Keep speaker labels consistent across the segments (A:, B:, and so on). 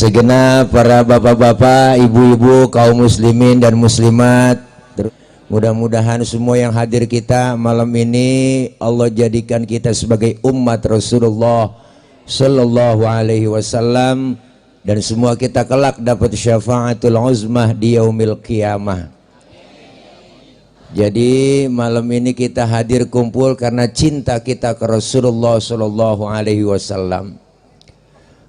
A: segenap para bapak-bapak, ibu-ibu, kaum muslimin dan muslimat. Mudah-mudahan semua yang hadir kita malam ini Allah jadikan kita sebagai umat Rasulullah Sallallahu Alaihi Wasallam, dan semua kita kelak dapat syafaatul uzmah di yaumil qiyamah. Jadi malam ini kita hadir kumpul karena cinta kita ke Rasulullah Sallallahu Alaihi Wasallam.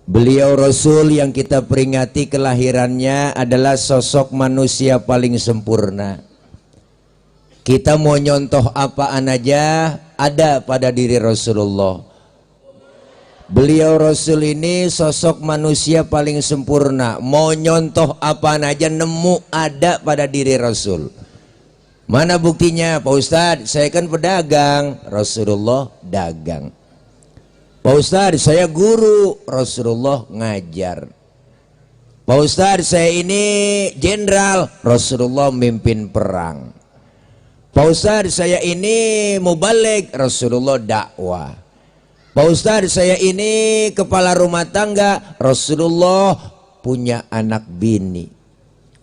A: Beliau Rasul yang kita peringati kelahirannya adalah sosok manusia paling sempurna. Kita mau nyontoh apaan aja ada pada diri Rasulullah. Beliau Rasul ini sosok manusia paling sempurna. Mau nyontoh apaan aja nemu ada pada diri Rasul. Mana buktinya? Pak Ustadz, saya kan pedagang. Rasulullah dagang. Pak Ustadz, saya guru. Rasulullah ngajar. Pak Ustadz, saya ini jenderal. Rasulullah mimpin perang. Pak Ustadz, saya ini mubaligh. Rasulullah dakwah. Pak Ustadz, saya ini kepala rumah tangga. Rasulullah punya anak bini.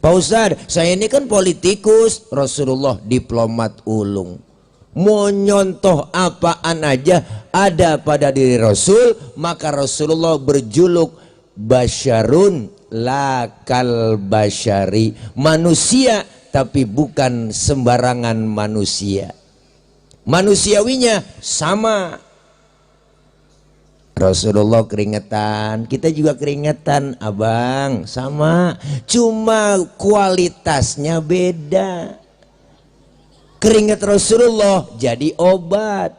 A: Pak Ustadz, saya ini kan politikus. Rasulullah diplomat ulung. Mau nyontoh apaan aja ada pada diri Rasul, maka Rasulullah berjuluk basyarun lakal basyari, manusia tapi bukan sembarangan manusia. Manusiawinya sama. Rasulullah keringetan, kita juga keringetan, abang, sama, cuma kualitasnya beda. Keringat Rasulullah jadi obat.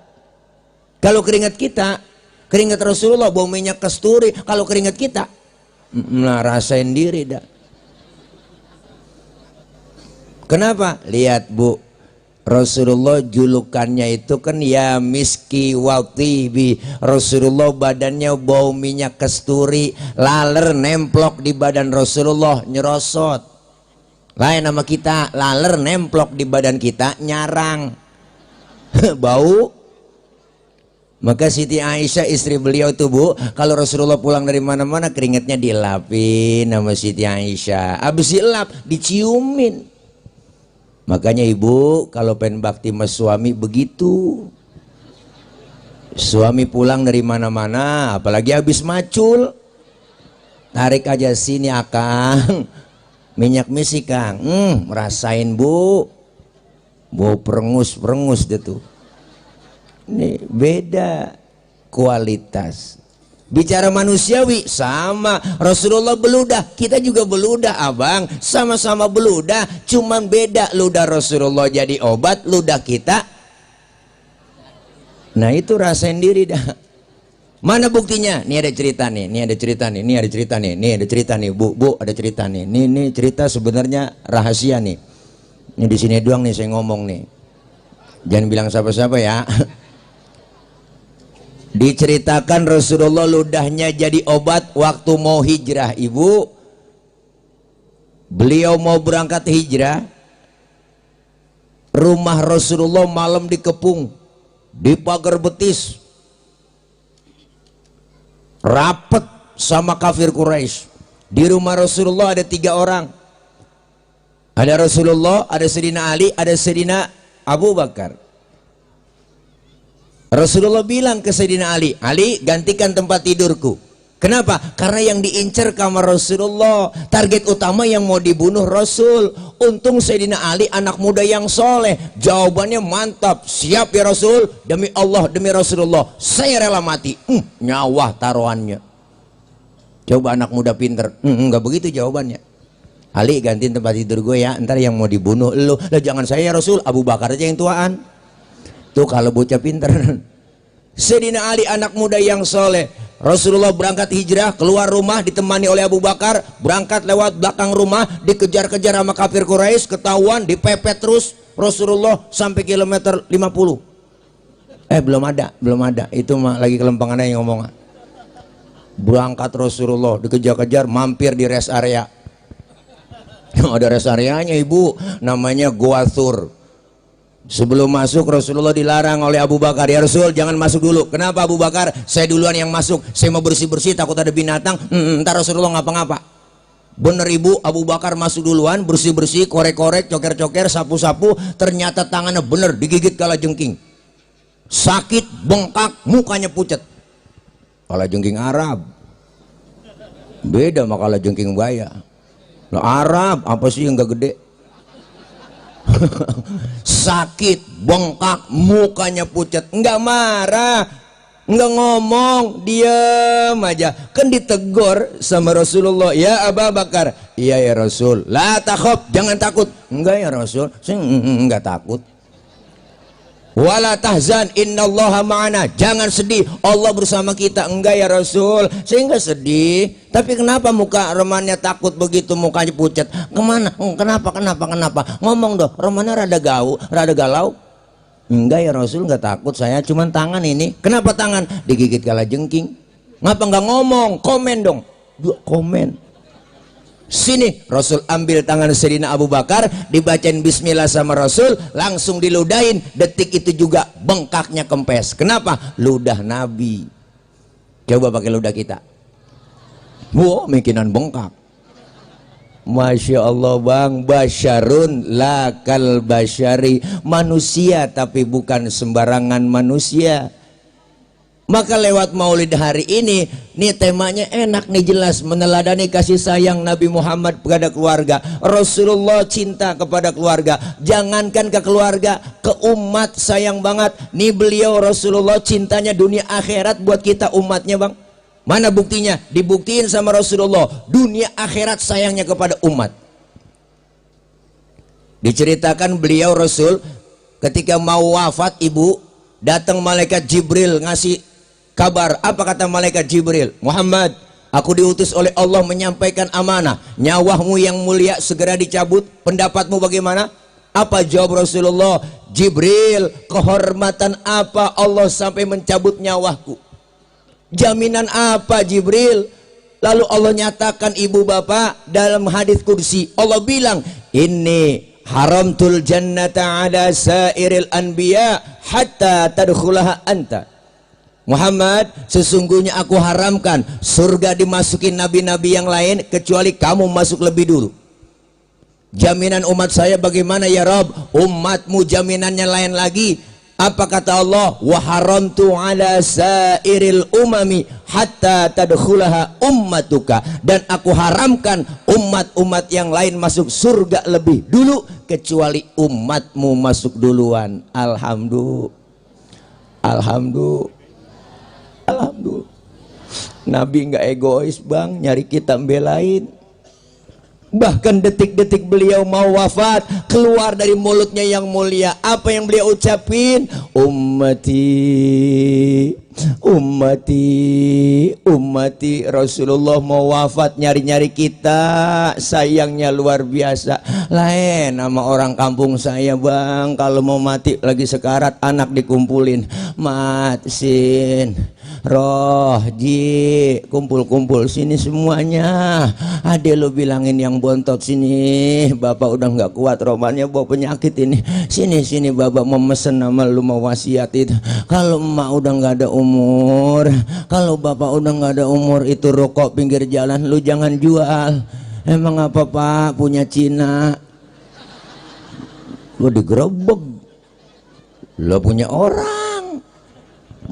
A: Kalau keringat kita, keringat Rasulullah bau minyak kasturi. Kalau keringat kita, nah rasain diri dah. Kenapa? Lihat Bu, Rasulullah julukannya itu kan ya miski watibi. Rasulullah badannya bau minyak kasturi, laler nemplok di badan Rasulullah nyerosot. Lain nama kita, laler nemplok di badan kita nyarang bau. Maka Siti Aisyah istri beliau tuh Bu, kalau Rasulullah pulang dari mana-mana keringatnya dilapin sama Siti Aisyah, habis dilap diciumin. Makanya ibu kalau pengen bakti sama suami begitu. Suami pulang dari mana-mana, apalagi habis macul, tarik aja sini akang, minyak misi Kang, merasain Bu, bau perengus deh tuh. Ini beda kualitas. Bicara manusiawi sama, Rasulullah beludah, kita juga beludah abang, sama-sama beludah, cuman beda ludah Rasulullah jadi obat, ludah kita. Nah itu rasain diri dah. Mana buktinya? Nih ada cerita nih, nih ada cerita nih, nih ada cerita nih, nih ada cerita nih, Bu ada cerita nih, nih cerita sebenarnya rahasia nih. Ini di sini doang nih saya ngomong nih. Jangan bilang siapa-siapa ya. Diceritakan Rasulullah ludahnya jadi obat waktu mau hijrah ibu. Beliau mau berangkat hijrah. Rumah Rasulullah malam dikepung, di pagar betis, rapet sama kafir Quraisy. Di rumah Rasulullah ada 3 orang. Ada Rasulullah, ada Sayyidina Ali, ada Sayyidina Abu Bakar. Rasulullah bilang ke Sayyidina Ali, Ali gantikan tempat tidurku. Kenapa? Karena yang diincar kamar Rasulullah, target utama yang mau dibunuh Rasul. Untung Sayyidina Ali anak muda yang soleh. Jawabannya mantap, siap ya Rasul, demi Allah, demi Rasulullah saya rela mati. Nyawa taruhannya. Coba anak muda pinter, enggak begitu jawabannya. Ali gantiin tempat tidur gue ya, ntar yang mau dibunuh lu. Lah jangan saya ya Rasul, Abu Bakar aja yang tuaan. Tuh kalau bocah pinter. Sayyidina Ali anak muda yang soleh. Rasulullah berangkat hijrah, keluar rumah ditemani oleh Abu Bakar, berangkat lewat belakang rumah, dikejar-kejar sama kafir Quraisy, ketahuan, dipepet terus Rasulullah sampai kilometer 50. Belum ada. Itu mah lagi kelempangan yang ngomong. Berangkat Rasulullah, dikejar-kejar, mampir di rest area. Ada rest areanya ibu, namanya Goa Thur. Sebelum masuk Rasulullah dilarang oleh Abu Bakar, ya Rasul jangan masuk dulu. Kenapa Abu Bakar? Saya duluan yang masuk, saya mau bersih-bersih takut ada binatang. Ntar Rasulullah ngapa-ngapa. Bener ibu, Abu Bakar masuk duluan, bersih-bersih, korek-korek, coker-coker, sapu-sapu. Ternyata tangannya bener digigit kalajengking. Sakit, bengkak, mukanya pucat. Kalajengking Arab beda sama kalajengking buaya. Nah, Arab apa sih yang gak gede? Sakit, bengkak, mukanya pucat, enggak marah, enggak ngomong, diam aja. Kan ditegur sama Rasulullah, ya Abu Bakar. Iya ya Rasul. La takhaf, jangan takut. Enggak ya Rasul, saya enggak takut. Wala tahzan, innallaha ma'ana, jangan sedih, Allah bersama kita. Enggak ya Rasul, saya enggak sedih. Tapi kenapa muka Romannya takut begitu, mukanya pucat? Kemana? Kenapa? Ngomong dong, Romannya rada galau. Enggak ya Rasul, enggak takut saya, cuman tangan ini. Kenapa tangan? Digigit kalajengking. Ngapa enggak ngomong? Komen dong. Komen. Sini, Rasul ambil tangan Sayyidina Abu Bakar, dibacain bismillah sama Rasul, langsung diludahin. Detik itu juga bengkaknya kempes. Kenapa? Ludah Nabi. Coba pakai ludah kita. Wah, mikinan bengkak. Masya Allah bang, basyarun lakal basyari, manusia tapi bukan sembarangan manusia. Maka lewat maulid hari ini, nih temanya enak nih, jelas meneladani kasih sayang Nabi Muhammad kepada keluarga. Rasulullah cinta kepada keluarga, jangankan ke keluarga, ke umat sayang banget. Nih beliau Rasulullah cintanya dunia akhirat buat kita umatnya bang. Mana buktinya? Dibuktiin sama Rasulullah, dunia akhirat sayangnya kepada umat. Diceritakan beliau Rasul ketika mau wafat ibu, datang malaikat Jibril ngasih kabar. Apa kata malaikat Jibril? Muhammad, aku diutus oleh Allah menyampaikan amanah. Nyawamu yang mulia segera dicabut. Pendapatmu bagaimana? Apa jawab Rasulullah? Jibril, kehormatan apa Allah sampai mencabut nyawaku? Jaminan apa Jibril? Lalu Allah nyatakan ibu bapak dalam hadis kursi. Allah bilang, ini haramtul jannata ala sairil anbiya hatta tadkhulaha anta. Muhammad, sesungguhnya aku haramkan surga dimasukin nabi-nabi yang lain kecuali kamu masuk lebih dulu. Jaminan umat saya bagaimana ya Rabb? Umatmu jaminannya lain lagi. Apa kata Allah? Wa haramtu ala sairil umami hatta tadkhulaha ummatuka, dan aku haramkan umat-umat yang lain masuk surga lebih dulu kecuali umatmu masuk duluan. Alhamdulillah. Nabi nggak egois bang, nyari kita belain. Bahkan detik-detik beliau mau wafat, keluar dari mulutnya yang mulia, apa yang beliau ucapin? Ummati, ummati, ummati. Rasulullah mau wafat nyari-nyari kita, sayangnya luar biasa. Lain sama orang kampung saya bang, kalau mau mati lagi sekarat, anak dikumpulin, matsin, roh, ji, kumpul-kumpul sini semuanya. Ade lo bilangin yang bontot sini, bapak udah nggak kuat romannya, bawa penyakit ini. Sini bapak mau mesen nama lu, mau wasiat itu. Kalau emak udah nggak ada umur, kalau bapak udah nggak ada umur, itu rokok pinggir jalan lu jangan jual. Emang apa pak punya Cina? Lu digerebek. Lo punya orang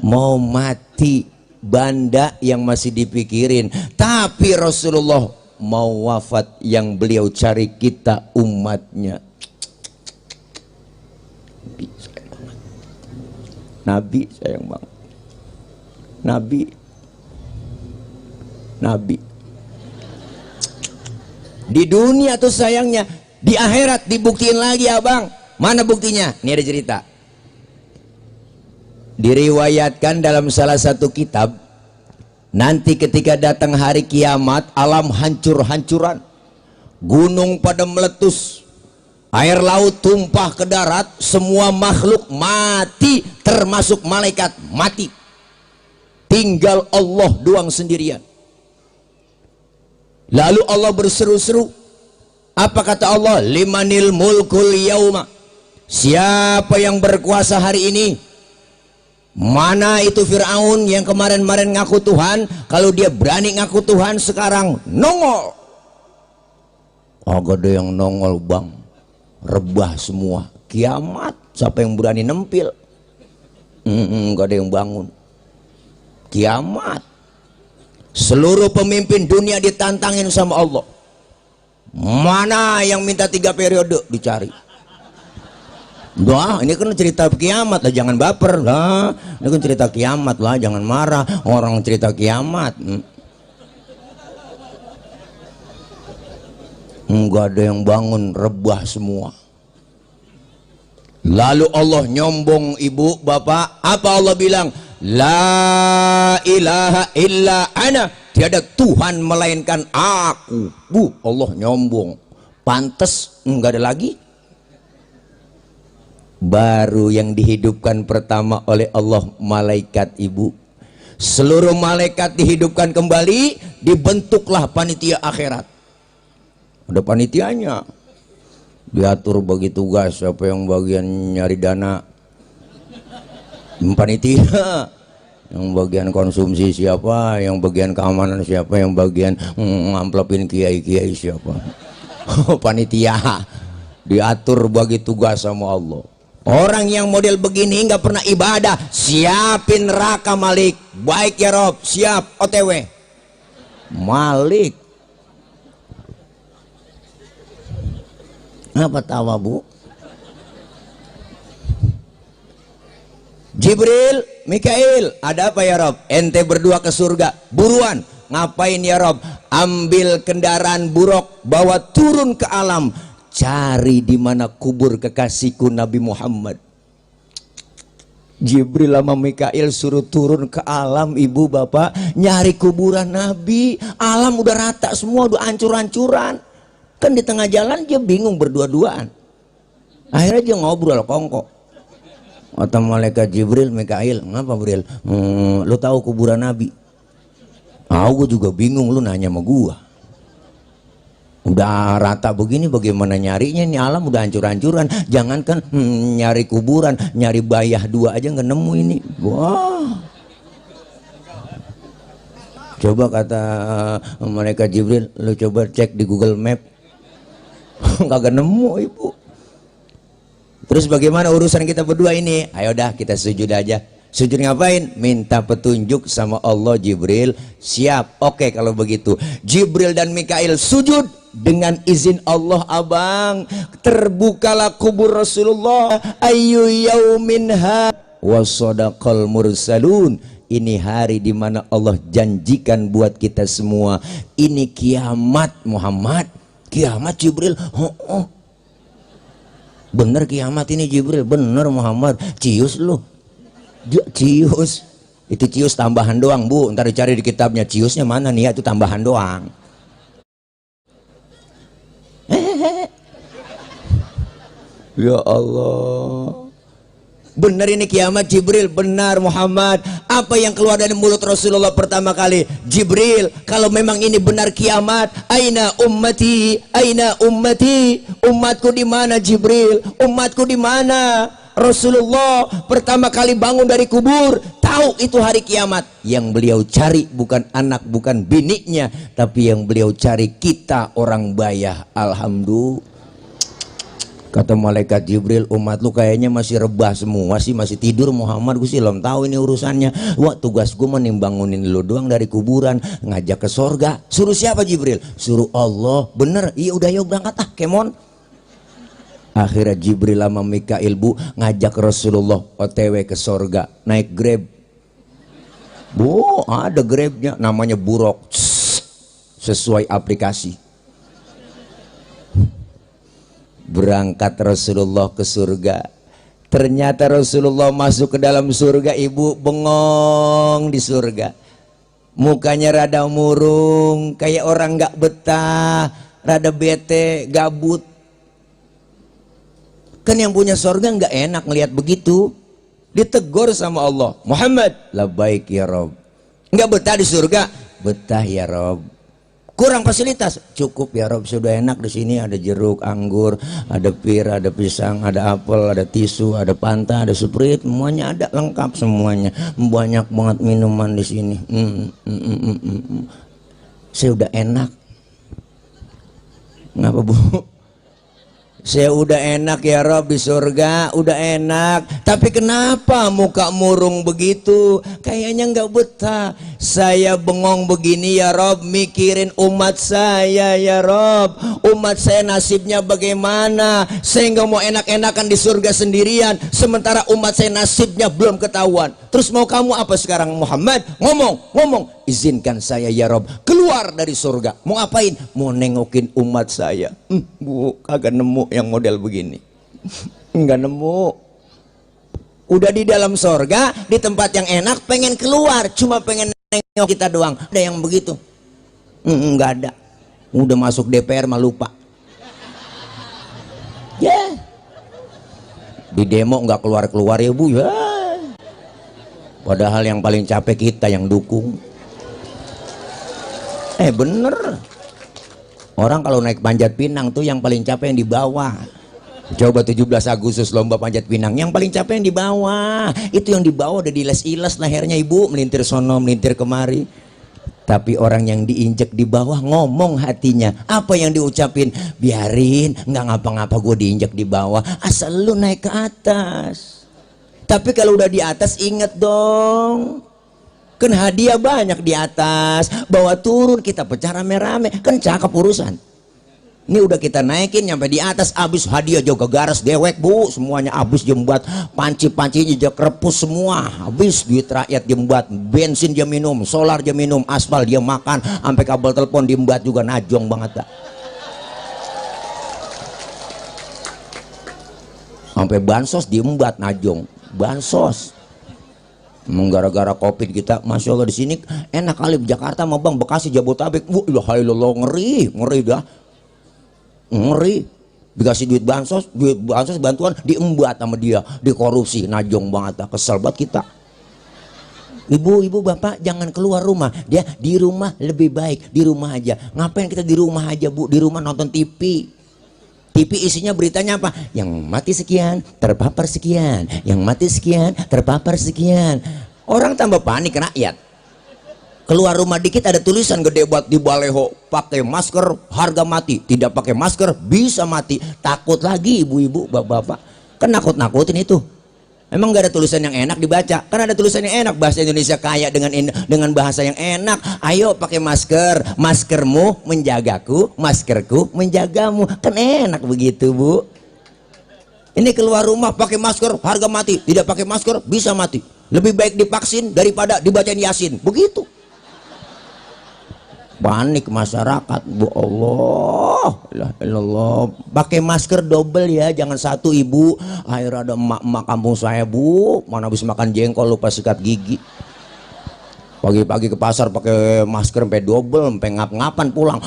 A: mau mati, banda yang masih dipikirin. Tapi Rasulullah mau wafat, yang beliau cari kita umatnya. Nabi sayang banget. Nabi di dunia tuh sayangnya, di akhirat dibuktiin lagi abang. Mana buktinya? Ini ada cerita. Diriwayatkan dalam salah satu kitab, nanti ketika datang hari kiamat, alam hancur-hancuran, gunung pada meletus, air laut tumpah ke darat, semua makhluk mati termasuk malaikat mati, tinggal Allah doang sendirian. Lalu Allah berseru-seru. Apa kata Allah? Limanil mulkul yauma, Siapa yang berkuasa hari ini? Mana itu Fir'aun yang kemarin-kemarin ngaku Tuhan? Kalau dia berani ngaku Tuhan, sekarang nongol. Agak ada yang nongol bang, rebah semua. Kiamat, siapa yang berani nempil? Gak ada yang bangun. Kiamat, seluruh pemimpin dunia ditantangin sama Allah. Mana yang minta 3 periode? Dicari. Wah, ini kan cerita kiamat lah, jangan baper lah. Ini kan cerita kiamat lah, jangan marah. Orang cerita kiamat. Enggak ada yang bangun, rebah semua. Lalu Allah nyombong ibu, bapak. Apa Allah bilang? La ilaha illa ana. Tiada Tuhan melainkan aku. Bu, Allah nyombong. Pantes enggak ada lagi. Baru yang dihidupkan pertama oleh Allah malaikat ibu. Seluruh malaikat dihidupkan kembali, dibentuklah panitia akhirat. Ada panitianya, diatur bagi tugas, siapa yang bagian nyari dana panitia, yang bagian konsumsi siapa, yang bagian keamanan siapa, yang bagian ngamplopin kiai-kiai siapa. Panitia diatur bagi tugas sama Allah. Orang yang model begini nggak pernah ibadah, siapin neraka Malik. Baik ya Rob, siap OTW Malik. Apa tawa bu? Jibril, Mikail, ada apa ya Rob? Ente berdua ke surga, buruan. Ngapain ya Rob? Ambil kendaraan buruk, bawa turun ke alam. Cari di mana kubur kekasihku Nabi Muhammad. Jibril sama Mikail suruh turun ke alam, ibu bapak, nyari kuburan Nabi. Alam udah rata semua, udah hancur-hancuran. Kan di tengah jalan dia bingung berdua-duaan. Akhirnya dia ngobrol kongkok. Kata malaikat Jibril, Mikail, ngapa Jibril? Lu tahu kuburan Nabi? Aku juga bingung, lu nanya sama gua. Udah rata begini bagaimana nyarinya? Ini alam udah hancur-hancuran. Jangankan nyari kuburan, nyari bayah 2 aja nggak nemu ini. Wah. Coba kata mereka Jibril, lu coba cek di Google Map. Nggak nemu ibu. Terus bagaimana urusan kita berdua ini? Ayo dah kita sujud aja. Sujud ngapain? Minta petunjuk sama Allah. Jibril siap. Oke kalau begitu. Jibril dan Mikail sujud. Dengan izin Allah abang, terbukalah kubur Rasulullah. Ayu yaumin ha wa sadaqal mursalun. Ini hari dimana Allah janjikan buat kita semua. Ini kiamat Muhammad. Kiamat Jibril. Oh. Bener kiamat ini Jibril. Bener Muhammad. Cius lu. Cius. Itu cius tambahan doang bu. Ntar dicari di kitabnya. Ciusnya mana nih ya? Itu tambahan doang. Ya Allah, benar ini kiamat Jibril. Benar Muhammad. Apa yang keluar dari mulut Rasulullah pertama kali? Jibril, kalau memang ini benar kiamat, aina ummati, aina ummati, umatku di mana Jibril? Umatku di mana? Rasulullah pertama kali bangun dari kubur, tahu itu hari kiamat. Yang beliau cari bukan anak, bukan biniknya, tapi yang beliau cari kita orang bayah. Alhamdulillah. Kata malaikat Jibril, umat lu kayaknya masih rebah semua, masih tidur Muhammad. Gue sih belum tahu ini urusannya. Wah, tugas gue mending bangunin lu doang dari kuburan, ngajak ke sorga. Suruh siapa Jibril? Suruh Allah. Bener? Iya udah yuk berangkat kemon. Akhirnya Jibril sama Mikail bu ngajak Rasulullah OTW ke sorga, naik Grab. Bu, ada Grabnya, namanya Buruk, sesuai aplikasi. Berangkat Rasulullah ke surga. Ternyata Rasulullah masuk ke dalam surga, ibu bengong di surga. Mukanya rada murung, kayak orang gak betah, rada bete, gabut. Kan yang punya surga nggak enak ngelihat begitu. Ditegur sama Allah, Muhammad, labbaik ya Rob. Nggak betah di surga? Betah ya Rob. kurang fasilitas, cukup ya Rob, sudah enak di sini, ada jeruk, anggur, ada pir, ada pisang, ada apel, ada tisu, ada Fanta, ada Sprite, semuanya ada, lengkap semuanya, banyak banget minuman di sini. Saya udah enak. Ngapa Bu? Saya udah enak ya Rob di surga, udah enak. Tapi kenapa muka murung begitu? Kayaknya nggak betah. Saya bengong begini ya Rob, mikirin umat saya ya Rob. Umat saya nasibnya bagaimana? Saya nggak mau enak-enakan di surga sendirian, sementara umat saya nasibnya belum ketahuan. Terus mau kamu apa sekarang Muhammad? Ngomong. Izinkan saya ya Rob keluar dari surga. Mau ngapain? Mau nengokin umat saya. Bu, kagak nemu yang model begini. Enggak nemu. Udah di dalam surga, di tempat yang enak, pengen keluar, cuma pengen nengok kita doang. Ada yang begitu? Enggak ada. Udah masuk DPR mah lupa. Ya. Di demo nggak keluar-keluar ya Bu ya. Padahal yang paling capek kita yang dukung. Bener. Orang kalau naik panjat pinang tuh yang paling capek yang di bawah. Coba 17 Agustus lomba panjat pinang, yang paling capek yang di bawah. Itu yang di bawah udah diles-iles lehernya Ibu, melintir sono, melintir kemari. Tapi orang yang diinjek di bawah ngomong hatinya. Apa yang diucapin? Biarin, nggak ngapa-ngapa gue diinjek di bawah, asal lu naik ke atas. Tapi kalau udah di atas inget dong, kan hadiah banyak di atas, bawa turun kita pecah rame-rame, kan cakep urusan. Ini udah kita naikin nyampe di atas, abis hadiah juga garas dewek Bu, semuanya abis jembat, panci-pancinya juga krepus semua, habis duit rakyat jembat, bensin dia minum, solar dia minum, aspal dia makan, sampai kabel telepon diembat juga, najong banget dah. Sampai bansos diembat, najong, bansos. Gara-gara Covid kita, Masya Allah di sini enak kali. Jakarta sama Bang, Bekasi, Jabodetabek, ngeri dah, ngeri. Dikasih duit bansos bantuan diembat sama dia, dikorupsi, najong banget dah, kesel banget kita. Ibu bapak jangan keluar rumah, dia di rumah lebih baik, di rumah aja. Ngapain kita di rumah aja Bu? Di rumah nonton TV isinya beritanya apa? Yang mati sekian, terpapar sekian, yang mati sekian, terpapar sekian. Orang tambah panik, rakyat. Keluar rumah dikit ada tulisan gede buat di baleho, pakai masker harga mati, tidak pakai masker bisa mati. Takut lagi ibu-ibu, bapak-bapak. Kan nakut-nakutin itu. Emang gak ada tulisan yang enak dibaca? Kan ada tulisan yang enak, bahasa Indonesia kaya dengan bahasa yang enak. Ayo pakai masker, maskermu menjagaku, maskerku menjagamu. Kan enak begitu Bu. Ini keluar rumah pakai masker harga mati, tidak pakai masker bisa mati. Lebih baik divaksin daripada dibacain Yasin. Begitu. Panik masyarakat Bu. Allah, pakai masker double ya, jangan satu Ibu. Akhirnya ada emak-emak kampung saya Bu, mana habis makan jengkol lupa sikat gigi, pagi-pagi ke pasar pakai masker sampai double, sampai ngap-ngapan pulang.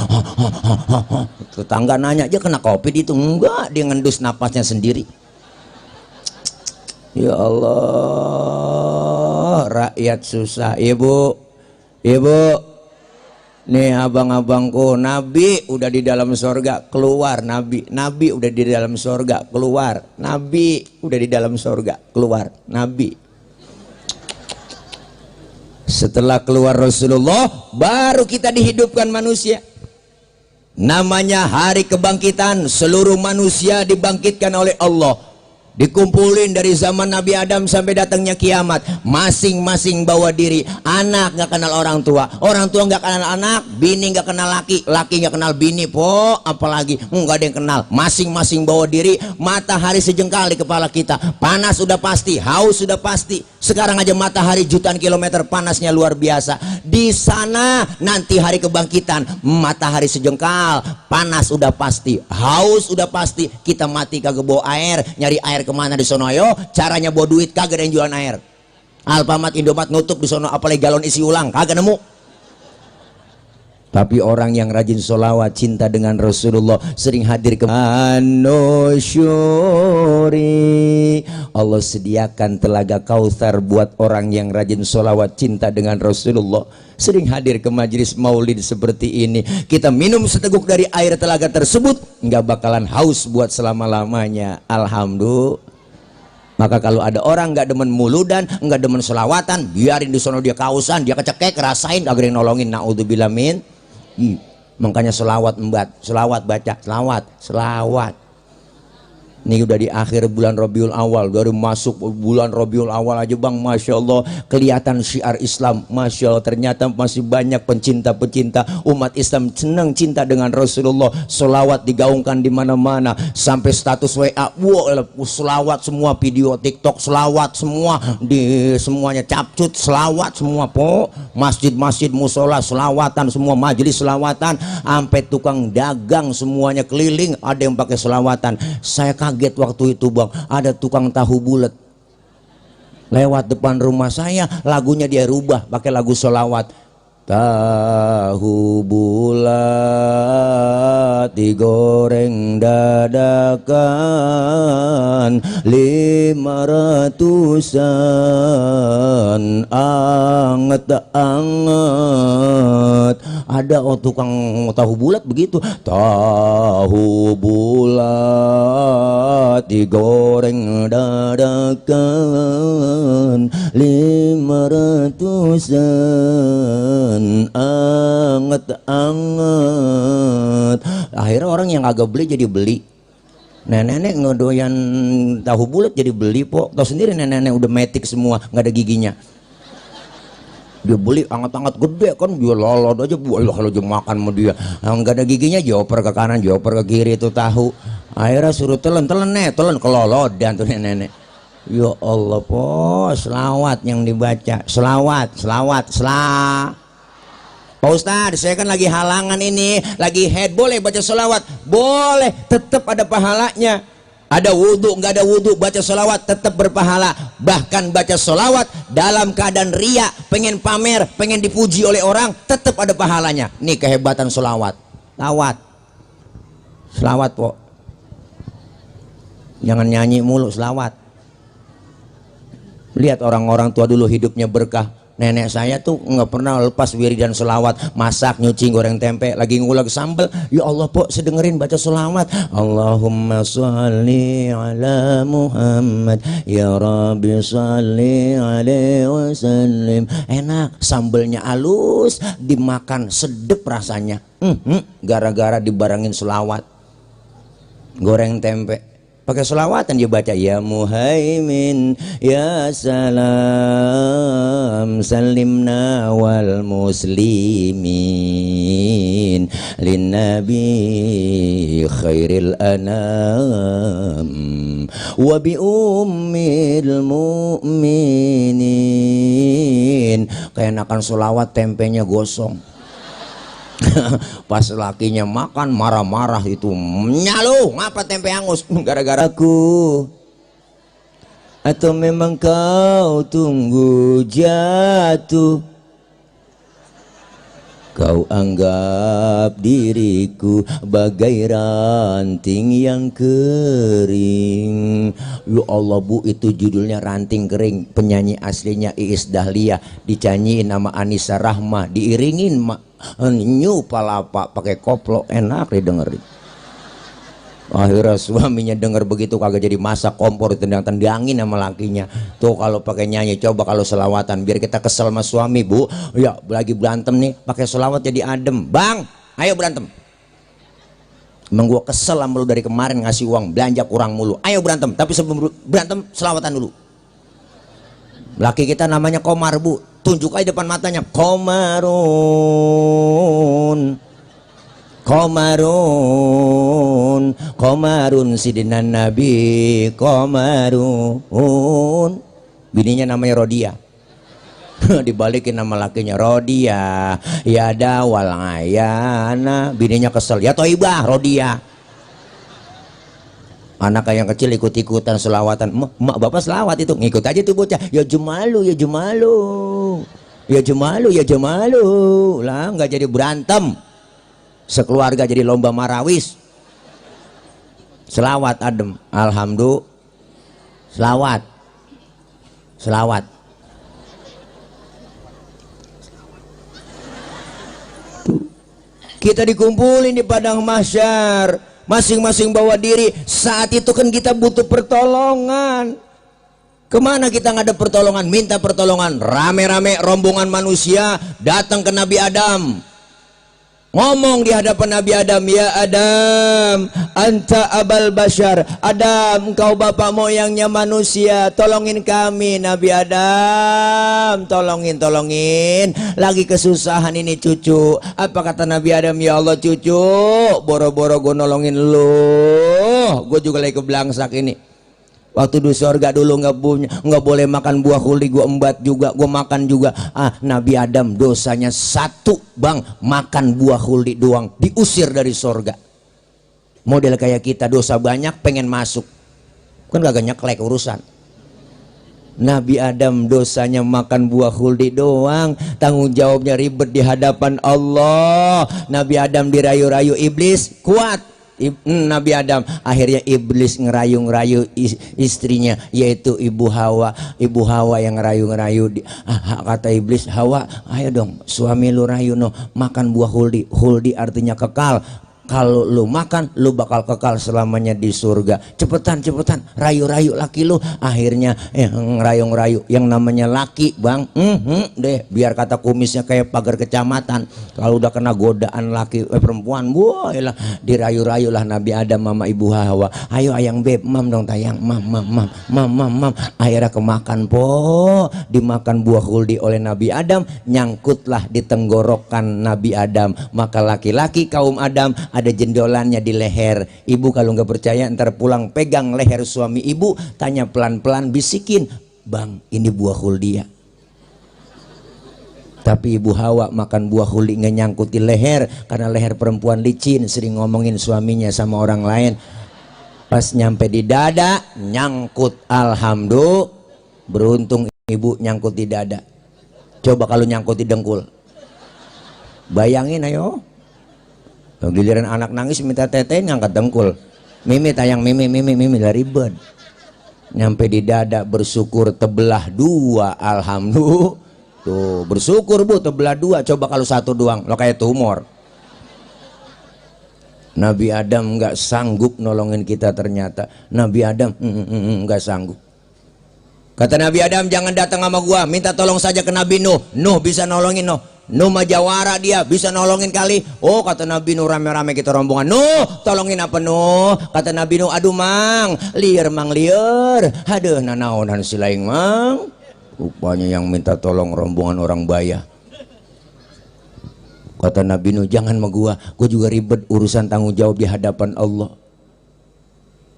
A: Tetangga nanya aja kena Covid itu, enggak, dia ngendus napasnya sendiri. Ya Allah, rakyat susah. Ibu nih abang-abangku, Nabi udah di dalam surga, keluar. Nabi udah di dalam surga, keluar. Nabi udah di dalam surga, keluar. Nabi. Setelah keluar Rasulullah, baru kita dihidupkan manusia. Namanya hari kebangkitan, seluruh manusia dibangkitkan oleh Allah. Dikumpulin dari zaman Nabi Adam sampai datangnya kiamat, masing-masing bawa diri. Anak gak kenal orang tua gak kenal anak, bini gak kenal laki gak kenal bini, apalagi nggak ada yang kenal. Masing-masing bawa diri. Matahari sejengkal di kepala kita, panas sudah pasti, haus sudah pasti. Sekarang aja matahari jutaan kilometer, panasnya luar biasa. Di sana nanti hari kebangkitan, matahari sejengkal, panas udah pasti, haus udah pasti. Kita mati kagak bawa air, nyari air kemana di sono? Ayo, caranya bawa duit, kagak ada yang jualan air. Alfamart, Indomaret nutup di sono, apalagi galon isi ulang, kagak nemu. Tapi orang yang rajin sholawat, cinta dengan Rasulullah, sering hadir ke An-Nusyuri, Allah sediakan telaga Kautsar buat orang yang rajin sholawat, cinta dengan Rasulullah, sering hadir ke majelis maulid seperti ini. Kita minum seteguk dari air telaga tersebut, nggak bakalan haus buat selama-lamanya. Alhamdulillah. Maka kalau ada orang nggak demen muludan, nggak demen sholawatan, biarin di sono dia kausan, dia kecekek, rasain, gak ada yang nolongin. Naudzubillah min. Makanya selawat embat, selawat baca, selawat. Ini udah di akhir bulan Rabiul Awal, dari masuk bulan Rabiul Awal aja bang, Masya Allah kelihatan syiar Islam. Masya Allah, ternyata masih banyak pencinta-pencinta umat Islam senang cinta dengan Rasulullah. Selawat digaungkan di mana-mana, sampai status WA, wow, selawat semua, video TikTok selawat semua, di semuanya capcut selawat semua, po masjid-masjid musola selawatan semua, majelis selawatan, sampai tukang dagang semuanya keliling ada yang pakai selawatan. Saya kaget waktu itu bang, ada tukang tahu bulat lewat depan rumah saya, lagunya dia rubah pakai lagu sholawat. Tahu bulat digoreng dadakan 500-an, anget-anget. Ada tukang tahu bulat begitu, tahu bulat digoreng dadakan 500-an, anget-anget. Akhirnya orang yang agak beli jadi beli. Nenek-nenek ngedoyan tahu bulat jadi beli, po. Tahu sendiri nenek-nenek udah metik semua, nggak ada giginya. Dia beli anget-anget gede kan, dia lolot aja, buah kalau dia makan sama dia. Nggak ada giginya, joper ke kanan, joper ke kiri itu tahu. Akhirnya suruh telan kelolodan tuh nenek-nenek. Ya Allah, po, selawat yang dibaca, selawat. Pak Ustadz, saya kan lagi halangan ini, lagi head, boleh baca sholawat? Boleh, tetap ada pahalanya. Ada wudhu, nggak ada wudhu, baca sholawat tetap berpahala. Bahkan baca sholawat dalam keadaan ria, pengen pamer, pengen dipuji oleh orang, tetap ada pahalanya. Nih kehebatan sholawat. Selawat, po. Jangan nyanyi mulu, selawat. Lihat orang-orang tua dulu hidupnya berkah. Nenek saya tuh nggak pernah lepas wiridan selawat, masak, nyuci, goreng tempe, lagi ngulag sambal, ya Allah, po, sedengerin baca selawat. Allahumma sholli ala Muhammad, ya Rabbi sholli alaihi wasallim. Enak, sambalnya halus, dimakan sedep rasanya. Gara-gara dibarengin selawat. Goreng tempe pakai selawatan dia baca, ya Muhaimin ya salam salimna wal muslimin lin nabi khairil anam wa bi ummil mu'minin. Keenakan selawat, tempenya gosong. Pas lakinya makan marah-marah itu, nyalu ngapa tempe hangus? Gara-gara aku. Atau memang kau tunggu jatuh, kau anggap diriku bagai ranting yang kering. Ya Allah, bu, itu judulnya Ranting Kering. Penyanyi aslinya Iis Dahlia, dinyanyiin nama Anissa Rahma, diiringin nyu palapa pakai koplo, enak didengerin. Akhirnya suaminya denger begitu kagak jadi masak, kompor tendang-tendangin sama lakinya. Tuh kalau pakai nyanyi, coba kalau selawatan, biar kita kesel sama suami, bu. Ya lagi berantem nih, pakai selawat jadi adem. Bang, ayo berantem. Emang gua kesel sama lu dari kemarin, ngasih uang belanja kurang mulu. Ayo berantem, tapi sebelum berantem selawatan dulu. Laki kita namanya Komar, bu. Tunjuk aja depan matanya, Komarun, sidina Nabi, Komarun. Bininya namanya Rodia. Dibalikin nama lakinya, Rodia ya dawal ayana. Bininya kesel, ya Toibah Rodia. Anak yang kecil ikut-ikutan selawatan. Mak bapak selawat itu, ngikut aja tuh bocah. Ya Jumalu, ya Jumalu. Ya jemalu, ya jemalu lah, nggak jadi berantem, sekeluarga jadi lomba marawis. Selawat adem, alhamdulillah. Selawat. Kita dikumpulin di padang mahsyar, masing-masing bawa diri. Saat itu kan kita butuh pertolongan. Kemana kita nggak ada pertolongan? Minta pertolongan. Rame-rame rombongan manusia datang ke Nabi Adam, ngomong di hadapan Nabi Adam, ya Adam, anta abal bashar. Adam, engkau bapak moyangnya manusia, tolongin kami. Nabi Adam, tolongin. Lagi kesusahan ini cucu. Apa kata Nabi Adam? Ya Allah cucu, boro-boro gue nolongin lu, gue juga lagi kebelangsak ini. Waktu di surga dulu nggak boleh makan buah huli, gue embat juga, gue makan juga. Nabi Adam dosanya satu bang, makan buah huli doang, diusir dari surga. Model kayak kita dosa banyak pengen masuk, kan gak nyeklek urusan. Nabi Adam dosanya makan buah huldi doang, tanggung jawabnya ribet di hadapan Allah. Nabi Adam dirayu-rayu iblis, kuat. Nabi Adam, akhirnya iblis ngerayu-ngerayu istrinya, yaitu Ibu Hawa. Ibu Hawa yang ngerayu-ngerayu. Kata iblis, Hawa, ayo dong suami lu rayu no, makan buah huldi. Huldi artinya kekal. Kalau lu makan, lu bakal kekal selamanya di surga. Cepetan, rayu-rayu laki lu. Akhirnya ngerayu-ngerayu. Yang namanya laki bang, deh, biar kata kumisnya kayak pagar kecamatan. Kalau udah kena godaan laki perempuan, lah dirayu-rayu lah Nabi Adam mama Ibu Hawa. Ayo ayang beb, mam dong tayang, mam. Akhirnya kemakan po, dimakan buah huldi oleh Nabi Adam, nyangkutlah di tenggorokan Nabi Adam. Maka laki-laki kaum Adam ada jendolannya di leher. Ibu kalau nggak percaya ntar pulang pegang leher suami ibu, tanya pelan-pelan, bisikin, bang ini buah huldi ya. Tapi Ibu Hawa makan buah huldi nggak nyangkut di leher, karena leher perempuan licin, sering ngomongin suaminya sama orang lain. Pas nyampe di dada nyangkut, alhamdulillah. Beruntung ibu nyangkut di dada. Coba kalau nyangkut di dengkul, bayangin ayo. Giliran anak nangis minta tete, ngangkat dengkul. Mimi tayang, mimi lah ribet. Nyampe di dada bersyukur tebelah dua, alhamdulillah. Tuh bersyukur bu, tebelah dua. Coba kalau satu doang, lo kayak tumor. Nabi Adam nggak sanggup nolongin kita ternyata. Nabi Adam nggak sanggup. Kata Nabi Adam, jangan datang sama gua, minta tolong saja ke Nabi Nuh. Nuh bisa nolongin Nuh. Nuh majawara dia bisa nolongin kali. Oh kata Nabi Nuh, rame-rame kita rombongan. Nuh tolongin apa Nuh? Kata Nabi Nuh, aduh mang liar. Aduh nanaonan silaing mang. Rupanya yang minta tolong rombongan orang bayah. Kata Nabi Nuh, jangan sama gua juga ribet urusan tanggung jawab di hadapan Allah.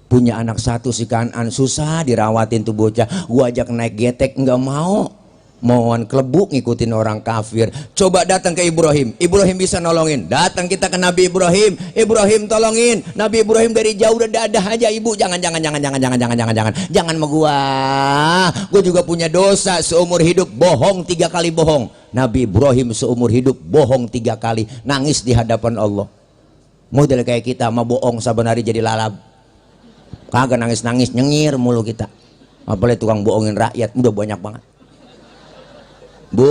A: Punya anak satu si Kanan, susah dirawatin tuh bocah. Gua ajak naik getek nggak mau. Mauan kelebuk ngikutin orang kafir. Coba datang ke Ibrahim, Ibrahim bisa nolongin. Datang kita ke Nabi Ibrahim, Ibrahim tolongin. Nabi Ibrahim dari jauh udah dadah aja, ibu jangan sama gua juga punya dosa seumur hidup, bohong 3 kali bohong. Nabi Ibrahim seumur hidup bohong 3 kali, nangis di hadapan Allah. Model kayak kita mah bohong saban hari jadi lalab, kagak nangis nyengir mulu kita. Apalagi tukang bohongin rakyat udah banyak banget. Bu,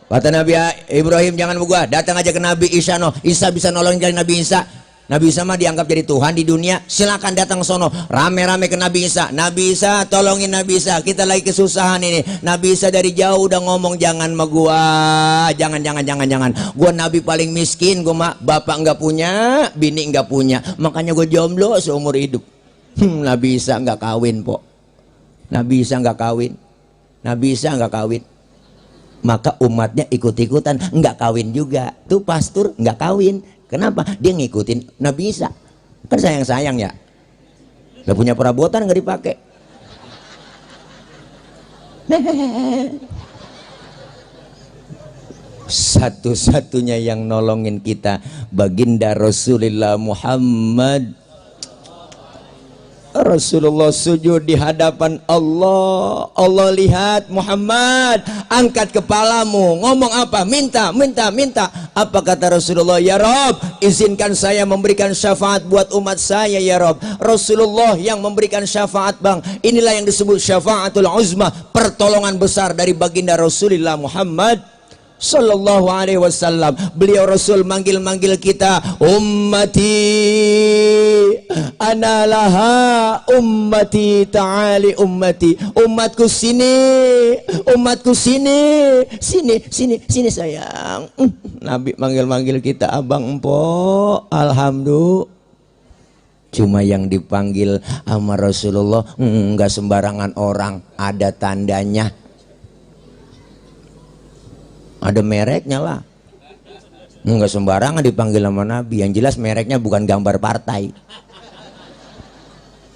A: kata Nabi Ibrahim jangan sama gua, datang aja ke Nabi Isa no. Isa bisa nolongin kali Nabi Isa. Nabi Isa mah dianggap jadi Tuhan di dunia. Silakan datang sono, rame-rame ke Nabi Isa. Nabi Isa tolongin Nabi Isa, kita lagi kesusahan ini. Nabi Isa dari jauh udah ngomong jangan sama gua, jangan. Gua Nabi paling miskin, gua mah bapak nggak punya, bini nggak punya, makanya gua jomblo seumur hidup. Nabi Isa nggak kawin po. Nabi Isa nggak kawin. Nabi Isa nggak kawin, maka umatnya ikut-ikutan nggak kawin juga. Tuh pastor nggak kawin, kenapa? Dia ngikutin Nabi Isa, kan sayang ya. Udah punya perabotan nggak dipakai. Satu-satunya yang nolongin kita baginda Rasulullah Muhammad. Rasulullah sujud di hadapan Allah. Allah lihat, Muhammad, angkat kepalamu. Ngomong apa? Minta, minta, minta. Apa kata Rasulullah? Ya Rob, izinkan saya memberikan syafaat buat umat saya ya Rob. Rasulullah yang memberikan syafaat, bang. Inilah yang disebut syafaatul uzma, pertolongan besar dari baginda Rasulullah Muhammad Sallallahu alaihi wasallam. Beliau Rasul manggil-manggil kita, ummati ana laha, ummati ta'ali ummati. Umatku sini, umatku sini, sini, sini, sini sayang. Nabi manggil-manggil kita abang empok. Alhamdulillah. Cuma yang dipanggil sama Rasulullah enggak sembarangan orang, ada tandanya. Ada mereknya lah. Enggak sembarangan dipanggil sama Nabi. Yang jelas mereknya bukan gambar partai.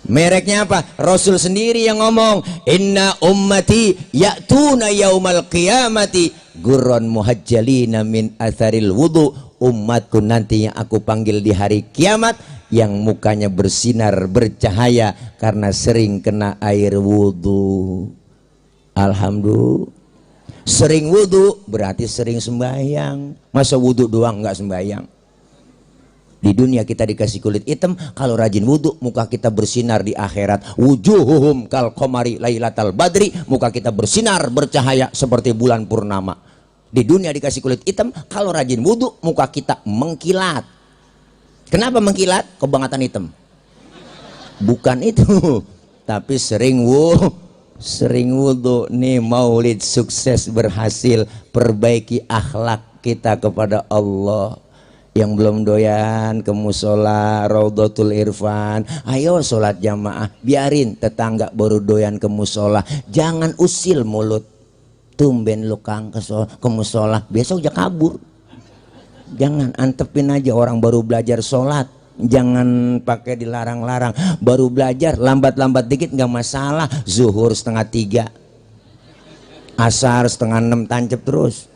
A: Mereknya apa? Rasul sendiri yang ngomong, inna ummati ya'tuna yaumal qiyamati gurran muhajjalina min atharil wudu. Umatku nanti yang aku panggil di hari kiamat yang mukanya bersinar bercahaya karena sering kena air wudu. Alhamdulillah. Sering wudu berarti sering sembahyang. Masa wudu doang nggak sembahyang? Di dunia kita dikasih kulit hitam, kalau rajin wudu muka kita bersinar di akhirat. Wujuhuhum kal qamari lailatal badri, muka kita bersinar bercahaya seperti bulan purnama. Di dunia dikasih kulit hitam, kalau rajin wudu muka kita mengkilat. Kenapa mengkilat? Kebangetan hitam. Bukan itu, tapi sering wudu. Nih maulid sukses berhasil, perbaiki akhlak kita kepada Allah. Yang belum doyan ke musola Raudhatul Irfan, ayo sholat jamaah. Biarin tetangga baru doyan ke musola, jangan usil mulut. Tumben lu kang ke musola, besok aja kabur. Jangan, antepin aja orang baru belajar sholat. Jangan pakai dilarang-larang. Baru belajar lambat-lambat dikit nggak masalah. Zuhur 2:30, asar 5:30 tancep terus.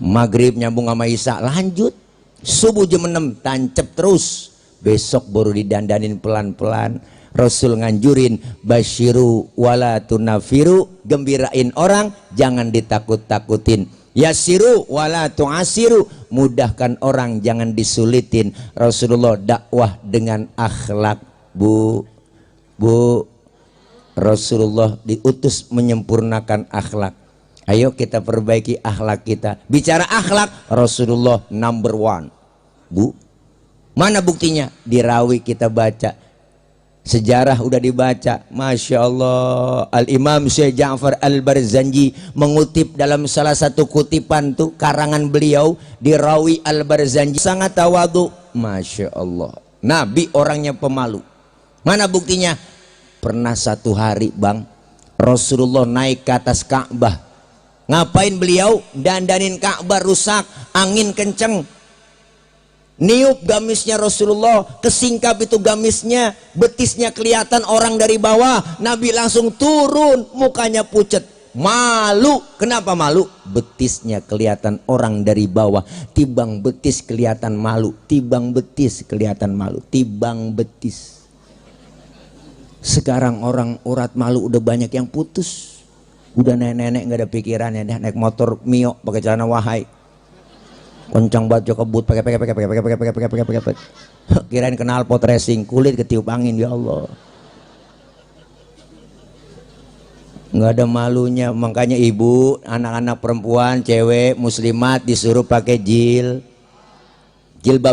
A: Maghrib nyambung sama isya lanjut. Subuh jam 6 tancep terus. Besok baru didandanin pelan-pelan. Rasul nganjurin, basyiru wala tunafiru, gembirain orang, jangan ditakut-takutin. Yasiru wala tu'asiru, mudahkan orang, jangan disulitin. Rasulullah dakwah dengan akhlak. Bu, Rasulullah diutus menyempurnakan akhlak. Ayo kita perbaiki akhlak kita. Bicara akhlak, Rasulullah number one. Bu, mana buktinya? Di Rawi kita baca. Sejarah udah dibaca, Masya Allah. Al-Imam Syekh Ja'far Al-Barzanji mengutip dalam salah satu kutipan tuh karangan beliau di Rawi Al-Barzanji, sangat tawadu. Masya Allah. Nabi orangnya pemalu. Mana buktinya? Pernah satu hari bang, Rasulullah naik ke atas Ka'bah. Ngapain beliau? Dandanin Ka'bah rusak, angin kenceng. Niup gamisnya Rasulullah, kesingkap itu gamisnya, betisnya kelihatan orang dari bawah. Nabi langsung turun, mukanya pucet, malu. Kenapa malu? Betisnya kelihatan orang dari bawah. Tibang betis kelihatan malu, tibang betis kelihatan malu, tibang betis. Sekarang orang urat malu udah banyak yang putus. Udah nenek-nenek nggak ada pikirannya, naik motor Mio pakai celana wahai. Kencang banget kebut pakai kirain kenal pot racing, kulit ketiup angin. Ya Allah, nggak ada malunya. Makanya ibu, anak-anak perempuan, cewek muslimat disuruh pakai jilbab.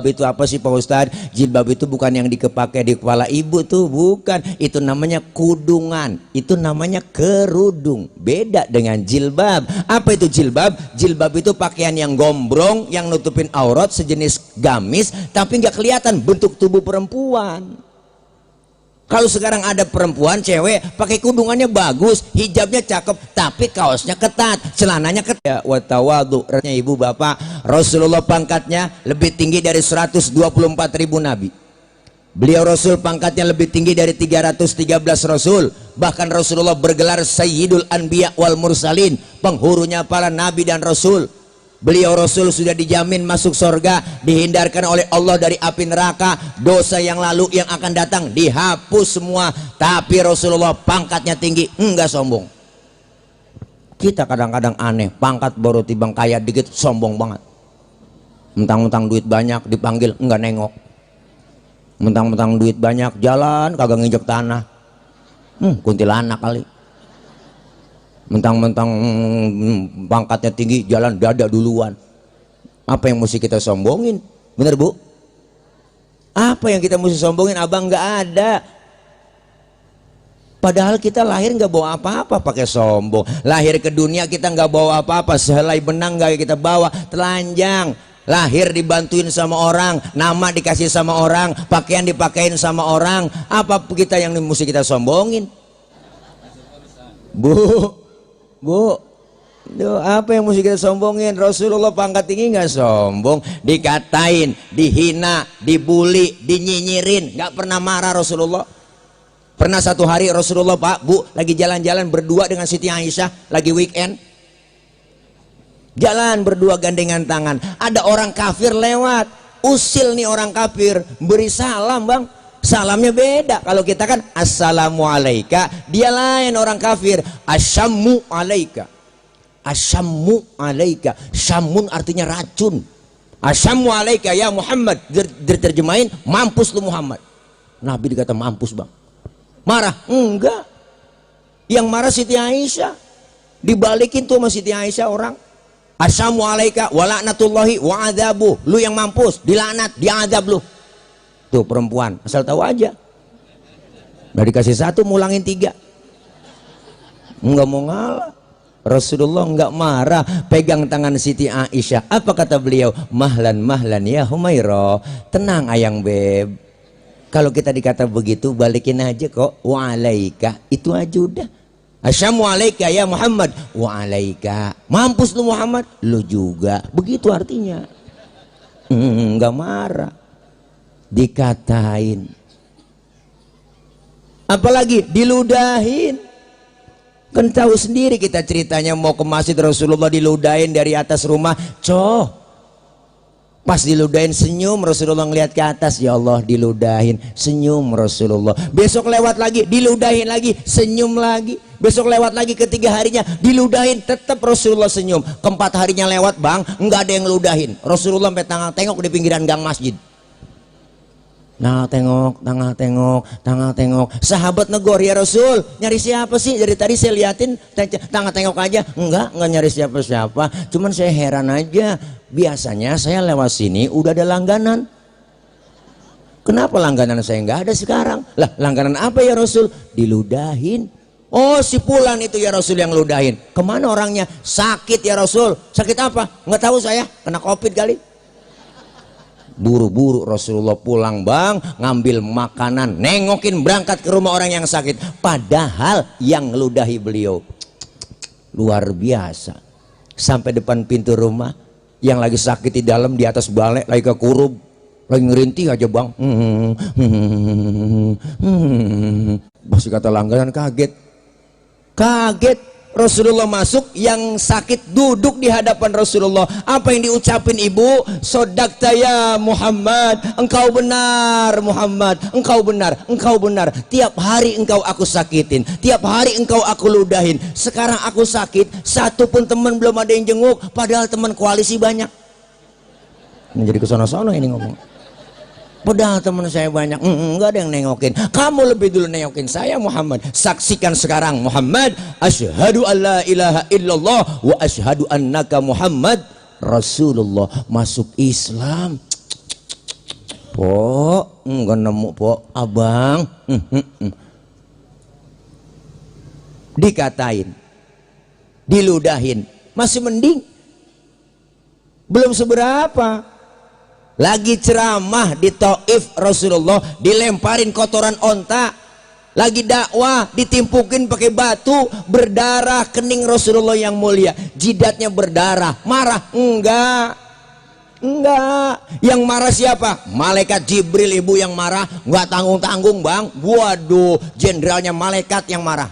A: Itu apa sih Pak Ustadz? Jilbab itu bukan yang dipakai di kepala ibu tuh, bukan. Itu namanya kudungan, itu namanya kerudung. Beda dengan jilbab. Apa itu jilbab? Jilbab itu pakaian yang gombrong, yang nutupin aurat, sejenis gamis, tapi nggak kelihatan bentuk tubuh perempuan. Kalau sekarang ada perempuan, cewek, pakai kudungannya bagus, hijabnya cakep, tapi kaosnya ketat, celananya ketat. Ya, watawadu, ibu bapak, Rasulullah pangkatnya lebih tinggi dari 124.000 nabi. Beliau Rasul pangkatnya lebih tinggi dari 313 Rasul. Bahkan Rasulullah bergelar Sayyidul Anbiya wal Mursalin, penghurunya para nabi dan Rasul. Beliau Rasul sudah dijamin masuk surga, dihindarkan oleh Allah dari api neraka, dosa yang lalu yang akan datang dihapus semua. Tapi Rasulullah pangkatnya tinggi, enggak sombong. Kita kadang-kadang aneh, pangkat baru tibang kaya dikit sombong banget. Mentang-mentang duit banyak dipanggil enggak nengok. Mentang-mentang duit banyak jalan kagak nginjek tanah. Kuntilanak kali. Mentang-mentang pangkatnya tinggi jalan dada duluan. Apa yang mesti kita sombongin? Bener Bu? Apa yang kita mesti sombongin? Abang nggak ada. Padahal kita lahir nggak bawa apa-apa pakai sombong. Lahir ke dunia kita nggak bawa apa-apa, sehelai benang nggak kita bawa, telanjang. Lahir dibantuin sama orang, nama dikasih sama orang, pakaian dipakein sama orang. Apa kita yang mesti kita sombongin? Bu, apa yang mesti kita sombongin? Rasulullah pangkat tinggi nggak sombong, dikatain, dihina, dibully, dinyinyirin, nggak pernah marah Rasulullah. Pernah satu hari Rasulullah Pak, Bu, lagi jalan-jalan berdua dengan Siti Aisyah, lagi weekend, jalan berdua gandengan tangan, ada orang kafir lewat, usil nih orang kafir, beri salam Bang. Salamnya beda. Kalau kita kan assalamu alaika, dia lain orang kafir asyammu alaika. Asyammu alaika, syamun artinya racun. Asyammu alaika ya Muhammad, diterjemahin mampus lu Muhammad. Nabi dikata mampus Bang. Marah? Enggak. Yang marah Siti Aisyah. Dibalikin tuh sama Siti Aisyah orang. Asyammu alaika wa la'natullahi wa adzabuh. Lu yang mampus, dilaknat, diazab lu. Tuh perempuan, asal tahu aja. Udah dikasih satu, mulangin tiga. Enggak mau ngalah. Rasulullah enggak marah, pegang tangan Siti Aisyah. Apa kata beliau? Mahlan mahlan ya Humairah. Tenang ayang beb. Kalau kita dikata begitu, balikin aja kok. Wa'alaika, itu aja udah. Asyamu alaika ya Muhammad. Wa'alaika. Mampus lu Muhammad, lu juga. Begitu artinya. Enggak marah. Dikatain, apalagi diludahin. Kan tahu sendiri kita ceritanya mau ke masjid Rasulullah diludahin dari atas rumah. Pas diludahin senyum, Rasulullah ngeliat ke atas, ya Allah diludahin, senyum Rasulullah. Besok lewat lagi diludahin lagi, senyum lagi. Besok lewat lagi ketiga harinya diludahin, tetap Rasulullah senyum. Keempat harinya lewat Bang, nggak ada yang ngeludahin. Rasulullah sampai tengah tengok di pinggiran gang masjid. Tengah tengok. Sahabat negor, ya Rasul, nyari siapa sih? Dari tadi saya liatin tengah tengok aja. Enggak nyari siapa-siapa. Cuman saya heran aja. Biasanya saya lewat sini udah ada langganan. Kenapa langganan saya nggak ada sekarang? Lah langganan apa ya Rasul? Diludahin. Oh si Fulan itu ya Rasul yang ludahin. Kemana orangnya? Sakit ya Rasul. Sakit apa? Nggak tahu saya. Kena COVID kali. Buru-buru Rasulullah pulang Bang, ngambil makanan, nengokin berangkat ke rumah orang yang sakit. Padahal yang ngeludahi beliau luar biasa. Sampai depan pintu rumah, yang lagi sakit di dalam di atas balai lagi kekurub, lagi ngerintih aja Bang. Masih kata langganan kaget. Rasulullah masuk, yang sakit duduk di hadapan Rasulullah. Apa yang diucapin ibu? Sodakta ya Muhammad, engkau benar Muhammad, engkau benar. Tiap hari engkau aku sakitin, tiap hari engkau aku ludahin. Sekarang aku sakit, satu pun teman belum ada yang jenguk, padahal teman koalisi banyak. Ini jadi kesono-sono ini ngomong. Padahal teman saya banyak, enggak ada yang nengokin. Kamu lebih dulu nengokin saya Muhammad. Saksikan sekarang Muhammad, asyhadu alla ilaha illallah wa asyhadu annaka Muhammad Rasulullah. Masuk Islam. Po, enggak nemu po, abang. Dikatain, diludahin, masih mending. Belum seberapa. Lagi ceramah di Taif Rasulullah dilemparin kotoran onta. Lagi dakwah ditimpukin pakai batu, berdarah kening Rasulullah yang mulia, jidatnya berdarah. Marah? Enggak. Yang marah siapa? Malaikat Jibril ibu yang marah. Enggak tanggung-tanggung Bang. Waduh, jenderalnya malaikat yang marah.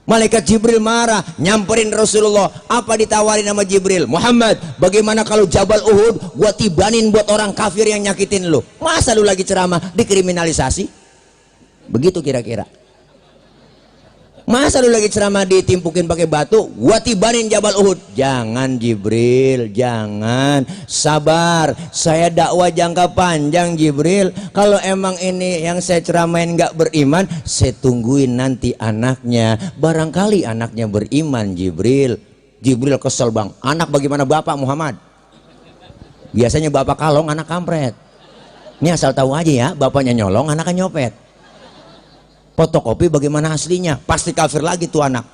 A: Malaikat Jibril marah, nyamperin Rasulullah. Apa ditawarin sama Jibril? Muhammad, bagaimana kalau Jabal Uhud gua tibanin buat orang kafir yang nyakitin lu? Masa lu lagi ceramah dikriminalisasi? Begitu kira-kira. Masa lu lagi ceramah ditimpukin pakai batu, gua tibanin Jabal Uhud? Jangan Jibril, jangan. Sabar, saya dakwah jangka panjang Jibril. Kalau emang ini yang saya ceramain nggak beriman, saya tungguin nanti anaknya. Barangkali anaknya beriman Jibril. Jibril kesel bang, anak bagaimana bapak Muhammad? Biasanya bapak kalong, anak kampret. Ini asal tahu aja ya, bapaknya nyolong, anaknya nyopet. Fotokopi bagaimana aslinya? Pasti kafir lagi tuh anak.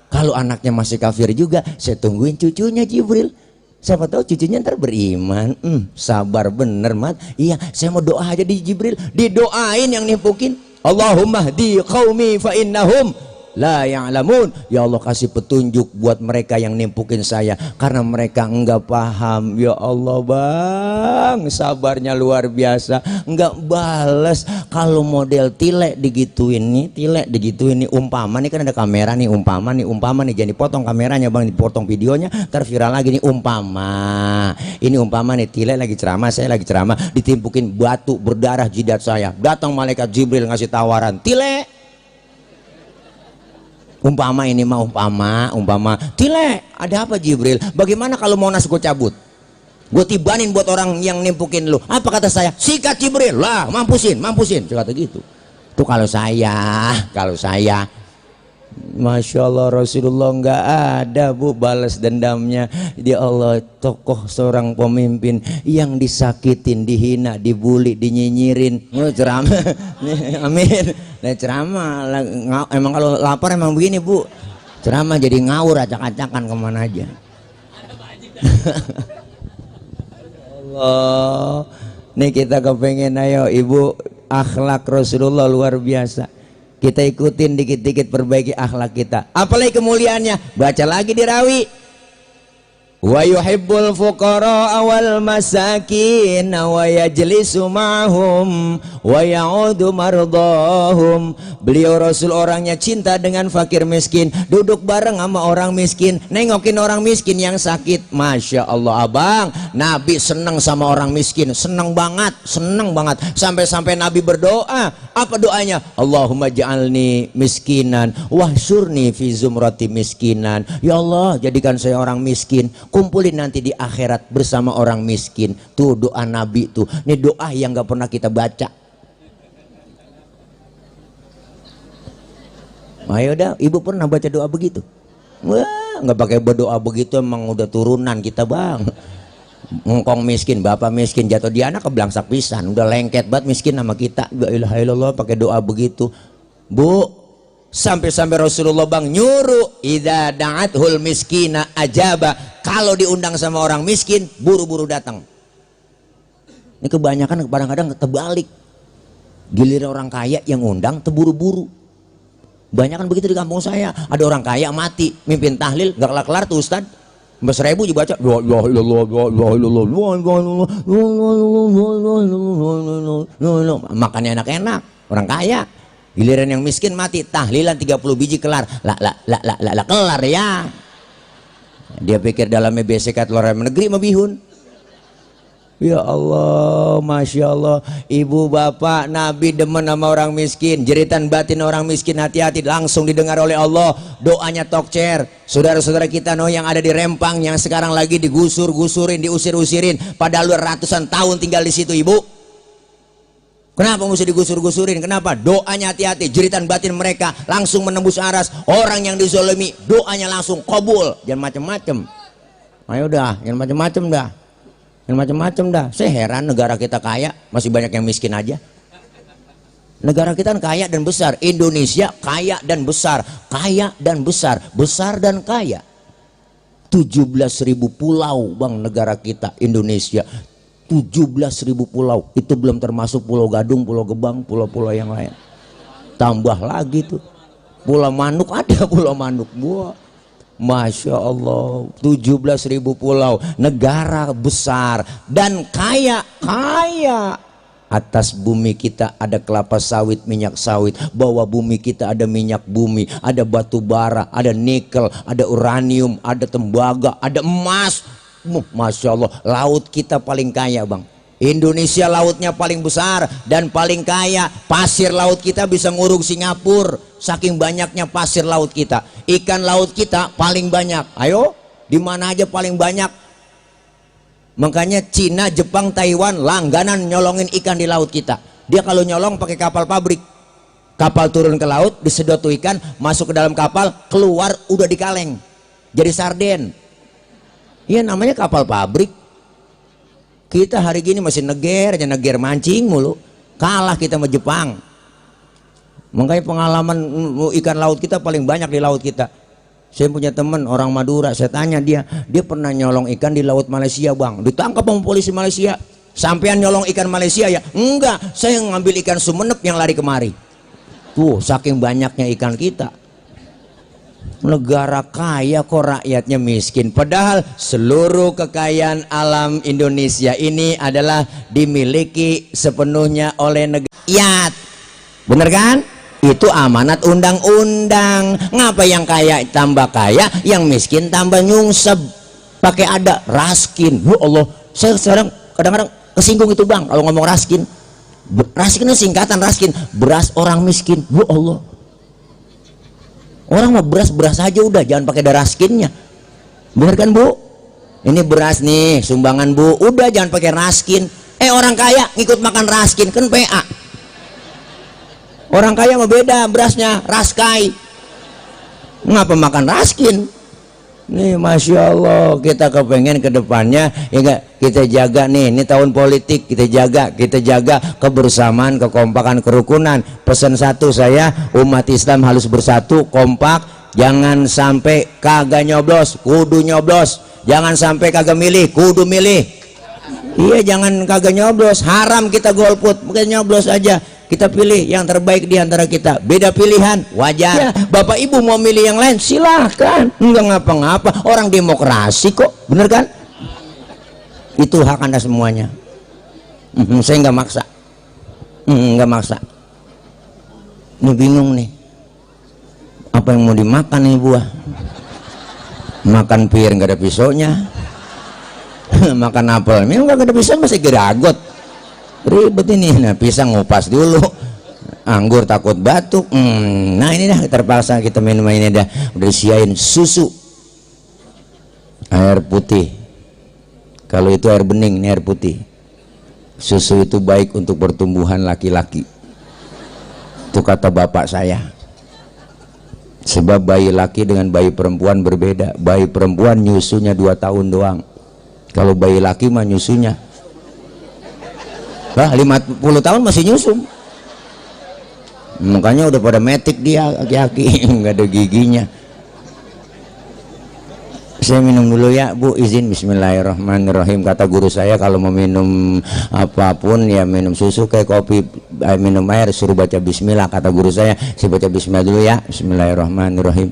A: Kalau anaknya masih kafir juga, saya tungguin cucunya Jibril. Siapa tahu cucunya ntar beriman. Sabar bener mat. Iya, saya mau doa aja di Jibril. Didoain yang nimpukin. Allahumma hdi qaumi fa innahum la ya'lamun. Ya Allah kasih petunjuk buat mereka yang nimpukin saya karena mereka enggak paham. Ya Allah bang, sabarnya luar biasa. Enggak balas. Kalau model tilek digituin nih, umpama nih kan ada kamera nih, umpama nih jangan dipotong kameranya bang, dipotong videonya ntar viral lagi nih. Umpama nih tilek lagi ceramah, saya lagi ceramah, ditimpukin batu berdarah jidat saya. Datang malaikat Jibril ngasih tawaran, tilek. Umpama ini mah umpama tilek, ada apa Jibril? Bagaimana kalau Monas gue cabut, gue tibanin buat orang yang nimpukin lu? Apa kata saya? Sikat Jibril lah, mampusin saya kata gitu. Tuh kalau saya Masya Allah Rasulullah nggak ada bu balas dendamnya. Dia Allah tokoh seorang pemimpin yang disakitin, dihina, dibully, dinyinyirin. Ceramah amin. Nah ceramah emang kalau lapar emang begini bu, ceramah jadi ngawur acak-acakan kemana aja. Allah, nih kita kepengen ayo ibu akhlak Rasulullah luar biasa. Kita ikutin dikit-dikit, perbaiki akhlak kita. Apalagi kemuliaannya, baca lagi di rawi. Wa yuhibbul fuqara wal masakin wa yajlisu ma'hum wa ya'udu mardahum. Beliau Rasul orangnya cinta dengan fakir miskin, duduk bareng sama orang miskin, nengokin orang miskin yang sakit. Masya Allah abang, Nabi seneng sama orang miskin, seneng banget sampai-sampai Nabi berdoa. Apa doanya? Allahumma ja'alni miskinan wahsyurni fi zumrati miskinan. Ya Allah jadikan saya orang miskin, kumpulin nanti di akhirat bersama orang miskin. Tuh doa Nabi tuh. Ini doa yang gak pernah kita baca. Ayo dah, ibu pernah baca doa begitu? Wah, nggak pakai berdoa begitu emang udah turunan kita bang. Ngkong miskin, bapak miskin, jatuh di anak keblangsak pisan, udah lengket banget miskin sama kita. La ilaha illallah pakai doa begitu. Bu, sampai-sampai Rasulullah bang nyuruh idza da'athul miskina ajaba. Kalau diundang sama orang miskin buru-buru datang. Ini kebanyakan kadang-kadang terbalik, giliran orang kaya yang undang terburu-buru. Banyak kan begitu di kampung saya, ada orang kaya mati mimpin tahlil gak kelar-kelar tuh Ustad, 1000 dibaca makannya enak-enak orang kaya. Giliran yang miskin mati tahlilan 30 biji kelar, kelar ya. Dia pikir dalamnya besekat luar negeri mabihun. Ya Allah, Masya Allah. Ibu bapak Nabi demen sama orang miskin. Jeritan batin orang miskin hati-hati langsung didengar oleh Allah. Doanya tokcer. Saudara-saudara kita yang ada di Rempang yang sekarang lagi digusur-gusurin, diusir-usirin, padahal ratusan tahun tinggal di situ ibu. Kenapa mesti digusur-gusurin? Kenapa? Doanya hati-hati, jeritan batin mereka langsung menembus aras. Orang yang dizolimi doanya langsung kabul. Jangan macem-macem. Ayo dah, jangan macem-macem dah. Macam-macam dah. Saya heran negara kita kaya masih banyak yang miskin aja. Negara kita kan kaya dan besar. Indonesia kaya dan besar, besar dan kaya. 17.000 pulau bang negara kita Indonesia. 17.000 pulau. Itu belum termasuk Pulau Gadung, Pulau Gebang, pulau-pulau yang lain. Tambah lagi tuh. Pulau Manuk ada, Pulau Manuk buah. Masya Allah, 17.000 pulau, negara besar dan kaya. Atas bumi kita ada kelapa sawit, minyak sawit. Bawah bumi kita ada minyak bumi, ada batu bara, ada nikel, ada uranium, ada tembaga, ada emas. Masya Allah, laut kita paling kaya bang. Indonesia lautnya paling besar dan paling kaya. Pasir laut kita bisa ngurung Singapura, saking banyaknya pasir laut kita. Ikan laut kita paling banyak. Ayo, di mana aja paling banyak? Makanya Cina, Jepang, Taiwan langganan nyolongin ikan di laut kita. Dia kalau nyolong pakai kapal pabrik. Kapal turun ke laut, disedot tuh ikan, masuk ke dalam kapal, keluar udah di kaleng. Jadi sarden. Iya namanya kapal pabrik. Kita hari gini masih neger aja, neger mancing mulu. Kalah kita sama Jepang. Makanya pengalaman ikan laut kita paling banyak di laut kita. Saya punya teman orang Madura, saya tanya dia pernah nyolong ikan di laut Malaysia bang, ditangkap sama polisi Malaysia. Sampean nyolong ikan Malaysia ya? Enggak, saya ngambil ikan Sumenep yang lari kemari. Tuh saking banyaknya ikan kita. Negara kaya kok rakyatnya miskin. Padahal seluruh kekayaan alam Indonesia ini adalah dimiliki sepenuhnya oleh negara. Rakyat, bener kan? Itu amanat undang-undang. Ngapa yang kaya tambah kaya, yang miskin tambah nyungsep? Pakai ada raskin. Ya Allah, saya sekarang kadang-kadang kesinggung itu bang kalau ngomong raskin. Raskin itu singkatan raskin, beras orang miskin. Ya Allah, orang mau beras aja udah, jangan pakai ada raskinnya. Bener kan bu? Ini beras nih sumbangan bu, udah jangan pakai raskin. Orang kaya ngikut makan raskin kan PA. Orang kaya mah beda, berasnya raskai. Ngapa makan raskin? Nih Masya Allah, kita kepengen ke depannya ya gak? Kita jaga nih, ini tahun politik, kita jaga kebersamaan, kekompakan, kerukunan. Pesan satu saya, umat Islam harus bersatu, kompak. Jangan sampai kagak nyoblos, kudu nyoblos. Jangan sampai kagak milih, kudu milih. Iya, jangan kagak nyoblos, haram kita golput, bukan nyoblos aja. Kita pilih yang terbaik di antara kita. Beda pilihan wajar ya. Bapak ibu mau milih yang lain silahkan, enggak ngapa-ngapa, orang demokrasi kok, bener kan? Itu hak anda semuanya. Saya nggak maksa, nggak maksa. Ini bingung nih, apa yang mau dimakan nih buah? Makan pir nggak ada pisaunya. Makan apel memang nggak ada pisau, masih geragot. Ribet ini. Nah pisang ngupas dulu, anggur takut batuk. Nah ini dah terpaksa kita minum ini dah. Udah disiain susu, air putih. Kalau itu air bening, ini air putih. Susu itu baik untuk pertumbuhan laki-laki. Itu kata bapak saya. Sebab bayi laki dengan bayi perempuan berbeda. Bayi perempuan nyusunya 2 tahun doang. Kalau bayi laki mah nyusunya 50 tahun masih nyusu. Makanya udah pada metik dia aki-aki. Nggak ada giginya. Saya minum dulu ya bu, izin. Bismillahirrahmanirrahim. Kata guru saya kalau mau minum apapun ya minum susu kayak kopi, minum air suruh baca bismillah. Kata guru saya baca bismillah dulu ya. Bismillahirrahmanirrahim.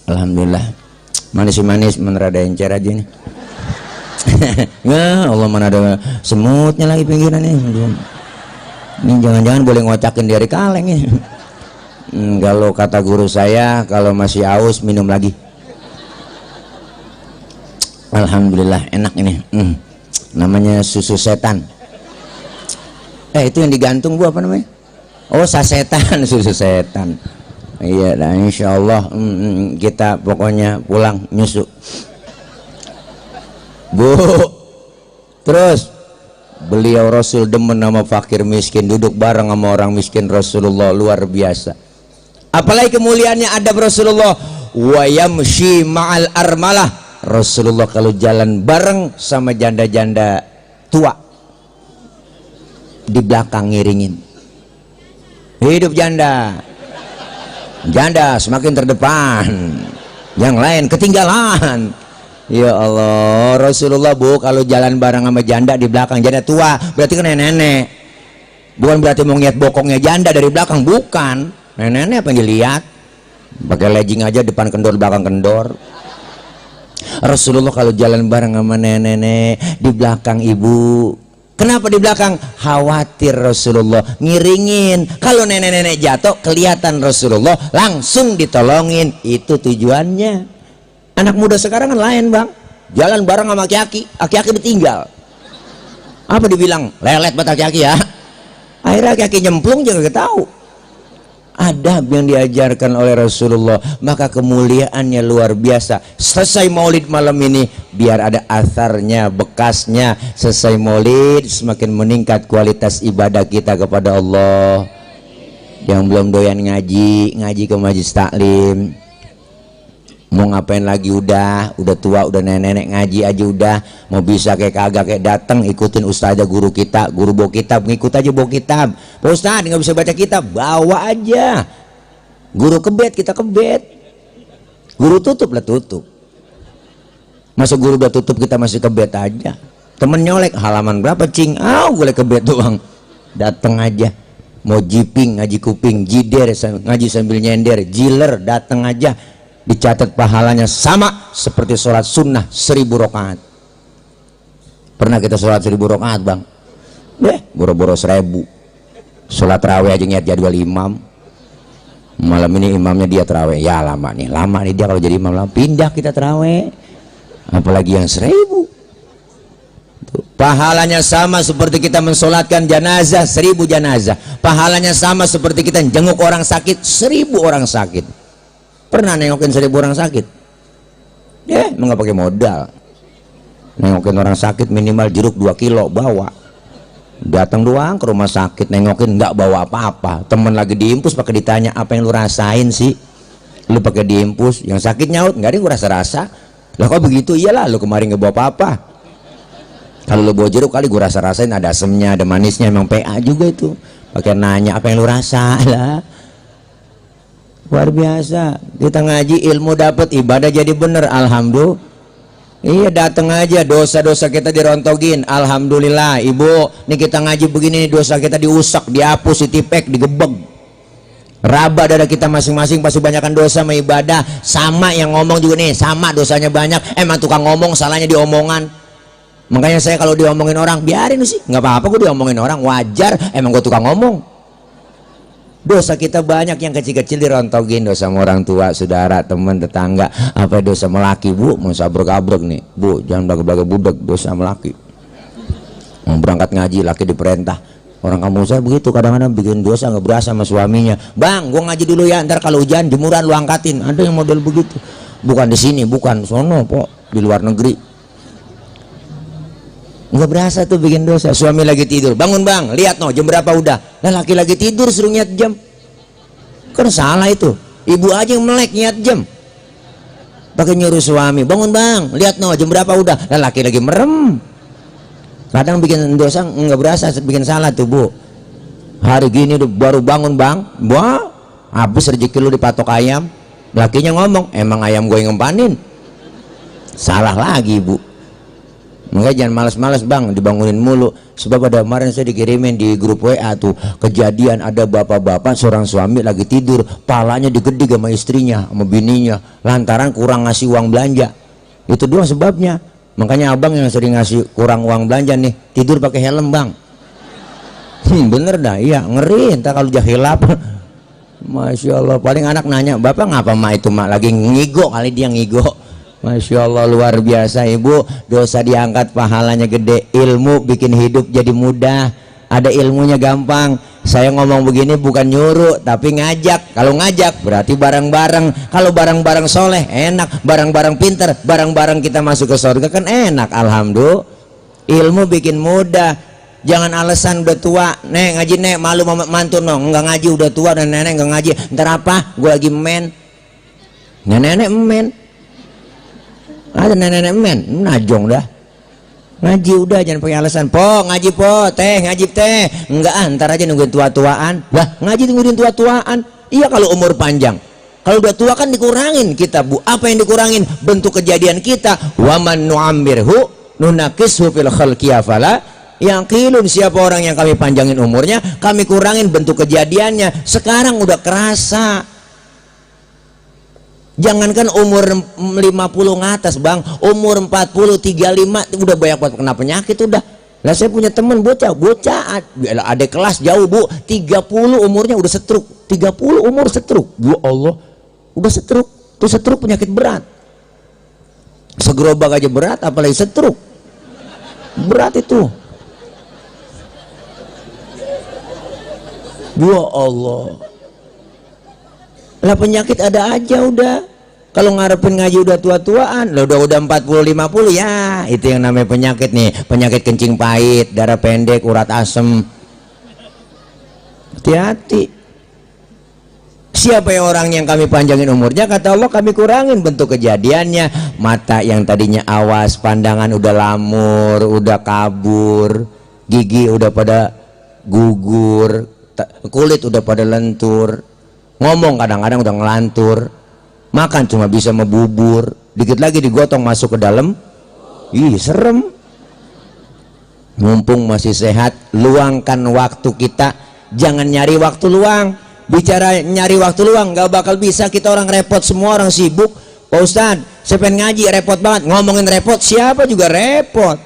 A: Alhamdulillah. Manis-manis menerada encer aja nih. Ya Allah, mana ada semutnya lagi pinggiran nih. Ini jangan-jangan boleh ngocakin dari kaleng ya. Kalau kata guru saya kalau masih aus minum lagi. Alhamdulillah enak ini. Namanya susu setan. Itu yang digantung bu apa namanya? Oh sasetan. Susu setan. Iya, nah insya Allah kita pokoknya pulang nyusu. Bu, terus beliau Rasul demen sama fakir miskin, duduk bareng sama orang miskin Rasulullah, luar biasa. Apalagi kemuliaannya adab Rasulullah. Wa yamshi ma'al armalah. Rasulullah kalau jalan bareng sama janda-janda tua, di belakang ngiringin. Hidup janda. Janda semakin terdepan, yang lain ketinggalan. Ya Allah, Rasulullah bu kalau jalan bareng sama janda di belakang, janda tua berarti kan nenek-nenek. Bukan berarti mau ngeliat bokongnya janda dari belakang, bukan. Nenek-nenek apa yang dilihat? Pakai legging aja, depan kendor belakang kendor. Rasulullah kalau jalan bareng sama nenek-nenek di belakang ibu, Kenapa di belakang? Khawatir Rasulullah ngiringin. Kalau nenek-nenek jatuh kelihatan Rasulullah, langsung ditolongin. Itu tujuannya. Anak muda sekarang kan lain bang, jalan bareng sama aki-aki, aki-aki ditinggal. Apa dibilang? Lelet buat aki-aki ya. Akhirnya aki-aki nyemplung juga gak tahu. Adab yang diajarkan oleh Rasulullah, maka kemuliaannya luar biasa. Selesai maulid malam ini, biar ada asarnya, bekasnya. Selesai maulid, semakin meningkat kualitas ibadah kita kepada Allah. Yang belum doyan ngaji, ngaji ke majlis taklim. Mau ngapain lagi udah tua, udah nenek-nenek, ngaji aja udah. Mau bisa kayak kagak kayak datang ikutin ustazah guru kita, guru bawa kitab, ngikut aja bawa kitab. Pak Ustaz nggak bisa baca kitab, bawa aja. Guru kebet, kita kebet. Guru tutup lah tutup. Masa guru udah tutup kita masih kebet aja. Temen nyolek halaman berapa cing? Boleh kebet doang. Datang aja. Mau jiping, ngaji kuping, jider, ngaji sambil nyender, jiler, datang aja. Dicatat pahalanya sama seperti sholat sunnah 1000 rakaat. Pernah kita sholat 1000 rakaat bang? Boro-boro 1000. Sholat raweh aja niat jadwal imam. Malam ini imamnya dia terawih, ya lama nih dia kalau jadi imam lama. Pindah kita terawih, apalagi yang 1000. Pahalanya sama seperti kita mensolatkan jenazah 1000 jenazah. Pahalanya sama seperti kita jenguk orang sakit 1000 orang sakit. Pernah nengokin 1000 orang sakit? Nggak pakai modal. Nengokin orang sakit minimal jeruk 2 kilo bawa. Datang doang ke rumah sakit, nengokin nggak bawa apa-apa. Temen lagi diimpus pakai ditanya apa yang lu rasain sih? Lu pakai diimpus, yang sakit nyaut nggak ada yang rasa-rasa. Lah kok begitu? Iyalah lu kemarin nggak bawa apa-apa. Kalau lu bawa jeruk kali gua rasa-rasain ada asemnya, ada manisnya, emang PA juga itu. Pakai nanya apa yang lu rasa lah. Luar biasa, kita ngaji ilmu dapat, ibadah jadi bener, alhamdulillah. Iya, datang aja dosa-dosa kita dirontogin, alhamdulillah. Ibu, nih kita ngaji begini nih, dosa kita diusak, dihapus, ditipek, digebeg. Raba dada kita masing-masing, pasti banyakkan dosa sama ibadah. Sama yang ngomong juga nih, sama dosanya banyak. Emang tukang ngomong, salahnya di omongan. Makanya saya kalau diomongin orang, biarin sih, nggak apa-apa gue diomongin orang, wajar. Emang gue tukang ngomong. Dosa kita banyak yang kecil-kecil dirontogin, dosa sama orang tua, saudara, teman, tetangga. Apa dosa melaki bu, mau sabrek-abrek nih bu, jangan belaga-belaga budak, dosa melaki. Mau berangkat ngaji, laki diperintah. Orang kampung saya begitu, kadang-kadang bikin dosa nggak berasa sama suaminya. Bang, gua ngaji dulu ya, ntar kalau hujan jemuran lu angkatin. Ada yang model begitu. Bukan di sini, bukan sono, po, di luar negeri. Nggak berasa tuh bikin dosa. Suami lagi tidur, bangun bang, lihat no jam berapa udah. Nah laki lagi tidur suruh nyiat jam, kan salah itu. Ibu aja yang melek nyiat jam, pakai nyuruh suami, bangun bang, lihat no jam berapa udah. Nah laki lagi merem. Kadang bikin dosa nggak berasa, bikin salah tuh bu. Hari gini baru bangun bang, wah habis rezeki lu dipatok ayam. Lakinya ngomong, emang ayam gue yang ngempanin. Salah lagi bu. Makanya jangan malas-malas bang dibangunin mulu. Sebab ada kemarin saya dikirimin di grup WA tuh kejadian ada bapak-bapak seorang suami lagi tidur, palanya digedeg sama istrinya sama bininya lantaran kurang ngasih uang belanja. Itu doang sebabnya. Makanya abang yang sering ngasih kurang uang belanja nih tidur pakai helm bang. Bener dah, iya ngeri entar kalau jahilap. Masya Allah. Paling anak nanya, bapak ngapa mak itu mak lagi ngigo kali, dia ngigo. Masya Allah, luar biasa ibu. Dosa diangkat, pahalanya gede. Ilmu bikin hidup jadi mudah. Ada ilmunya gampang. Saya ngomong begini bukan nyuruh tapi ngajak. Kalau ngajak berarti bareng-bareng. Kalau bareng-bareng soleh enak, bareng-bareng pinter, bareng-bareng kita masuk ke surga kan enak. Alhamdulillah. Ilmu bikin mudah. Jangan alasan udah tua, nek ngaji nek malu sama mantu no, nggak ngaji udah tua dan nenek nggak ngaji. Ntar apa? Gue lagi men. Nenek men. Ada nenek men, najong dah. Ngaji udah, jangan pakai alasan. Po ngaji po, teh ngaji teh. Enggak, ntar aja nungguin tua-tuaan. Wah ngaji nungguin tua-tuaan. Iya kalau umur panjang. Kalau udah tua kan dikurangin kita bu. Apa yang dikurangin? Bentuk kejadian kita. Waman nu'ammirhu nunakishu fil khalqi afala yaqilun. Siapa orang yang kami panjangin umurnya, kami kurangin bentuk kejadiannya. Sekarang udah kerasa. Jangankan umur 50 ngatas bang, umur 40, 35 udah banyak buat kena penyakit udah. Lah saya punya teman bocah ada kelas jauh bu, 30 umurnya udah setruk, 30 umur setruk. Ya Allah, udah setruk. Itu setruk penyakit berat. Segerobak aja berat, apalagi setruk. Berat itu. Ya Allah. Lah penyakit ada aja udah. Kalau ngarepin ngaji udah tua-tuaan, lo udah 40-50 ya, itu yang namanya penyakit nih, penyakit kencing pahit, darah pendek, urat asem. Hati-hati. Siapa yang orang yang kami panjangin umurnya, kata Allah kami kurangin bentuk kejadiannya. Mata yang tadinya awas, pandangan udah lamur, udah kabur, gigi udah pada gugur, kulit udah pada lentur, ngomong kadang-kadang udah ngelantur. Makan cuma bisa membubur, dikit lagi digotong masuk ke dalam. Ih, serem. Mumpung masih sehat, luangkan waktu kita. Jangan nyari waktu luang. Bicara nyari waktu luang, gak bakal bisa. Kita orang repot, semua orang sibuk. Pak Ustadz, saya pengen ngaji, repot banget. Ngomongin repot, siapa juga repot.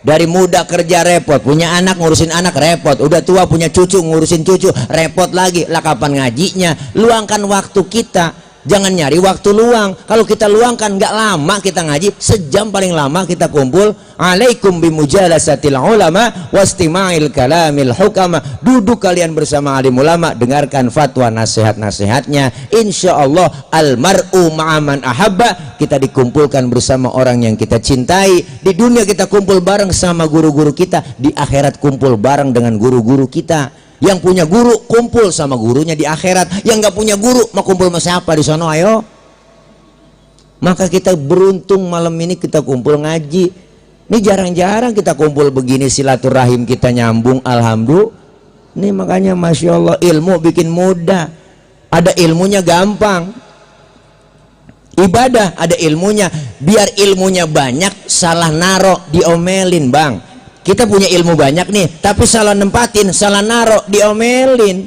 A: Dari muda kerja repot, punya anak ngurusin anak repot, udah tua punya cucu ngurusin cucu repot lagi. Lah kapan ngajinya? Luangkan waktu kita. Jangan nyari waktu luang. Kalau kita luangkan nggak lama kita ngaji, sejam paling lama kita kumpul. Alaikum bimujalasatil ulama wastima'il kalamil hukama. Duduk kalian bersama alim ulama, dengarkan fatwa nasihat-nasihatnya. Insya Allah almar'u ma'aman ahabba. Kita dikumpulkan bersama orang yang kita cintai. Di dunia kita kumpul bareng sama guru-guru kita, di akhirat kumpul bareng dengan guru-guru kita. Yang punya guru kumpul sama gurunya di akhirat. Yang nggak punya guru mau kumpul sama siapa di sana? Ayo. Maka kita beruntung malam ini kita kumpul ngaji. Ini jarang-jarang kita kumpul begini, silaturahim kita nyambung. Alhamdulillah. Ini makanya masya Allah, ilmu bikin mudah. Ada ilmunya gampang. Ibadah ada ilmunya. Biar ilmunya banyak, salah narok diomelin bang. Kita punya ilmu banyak nih, tapi salah nempatin, salah narok, diomelin.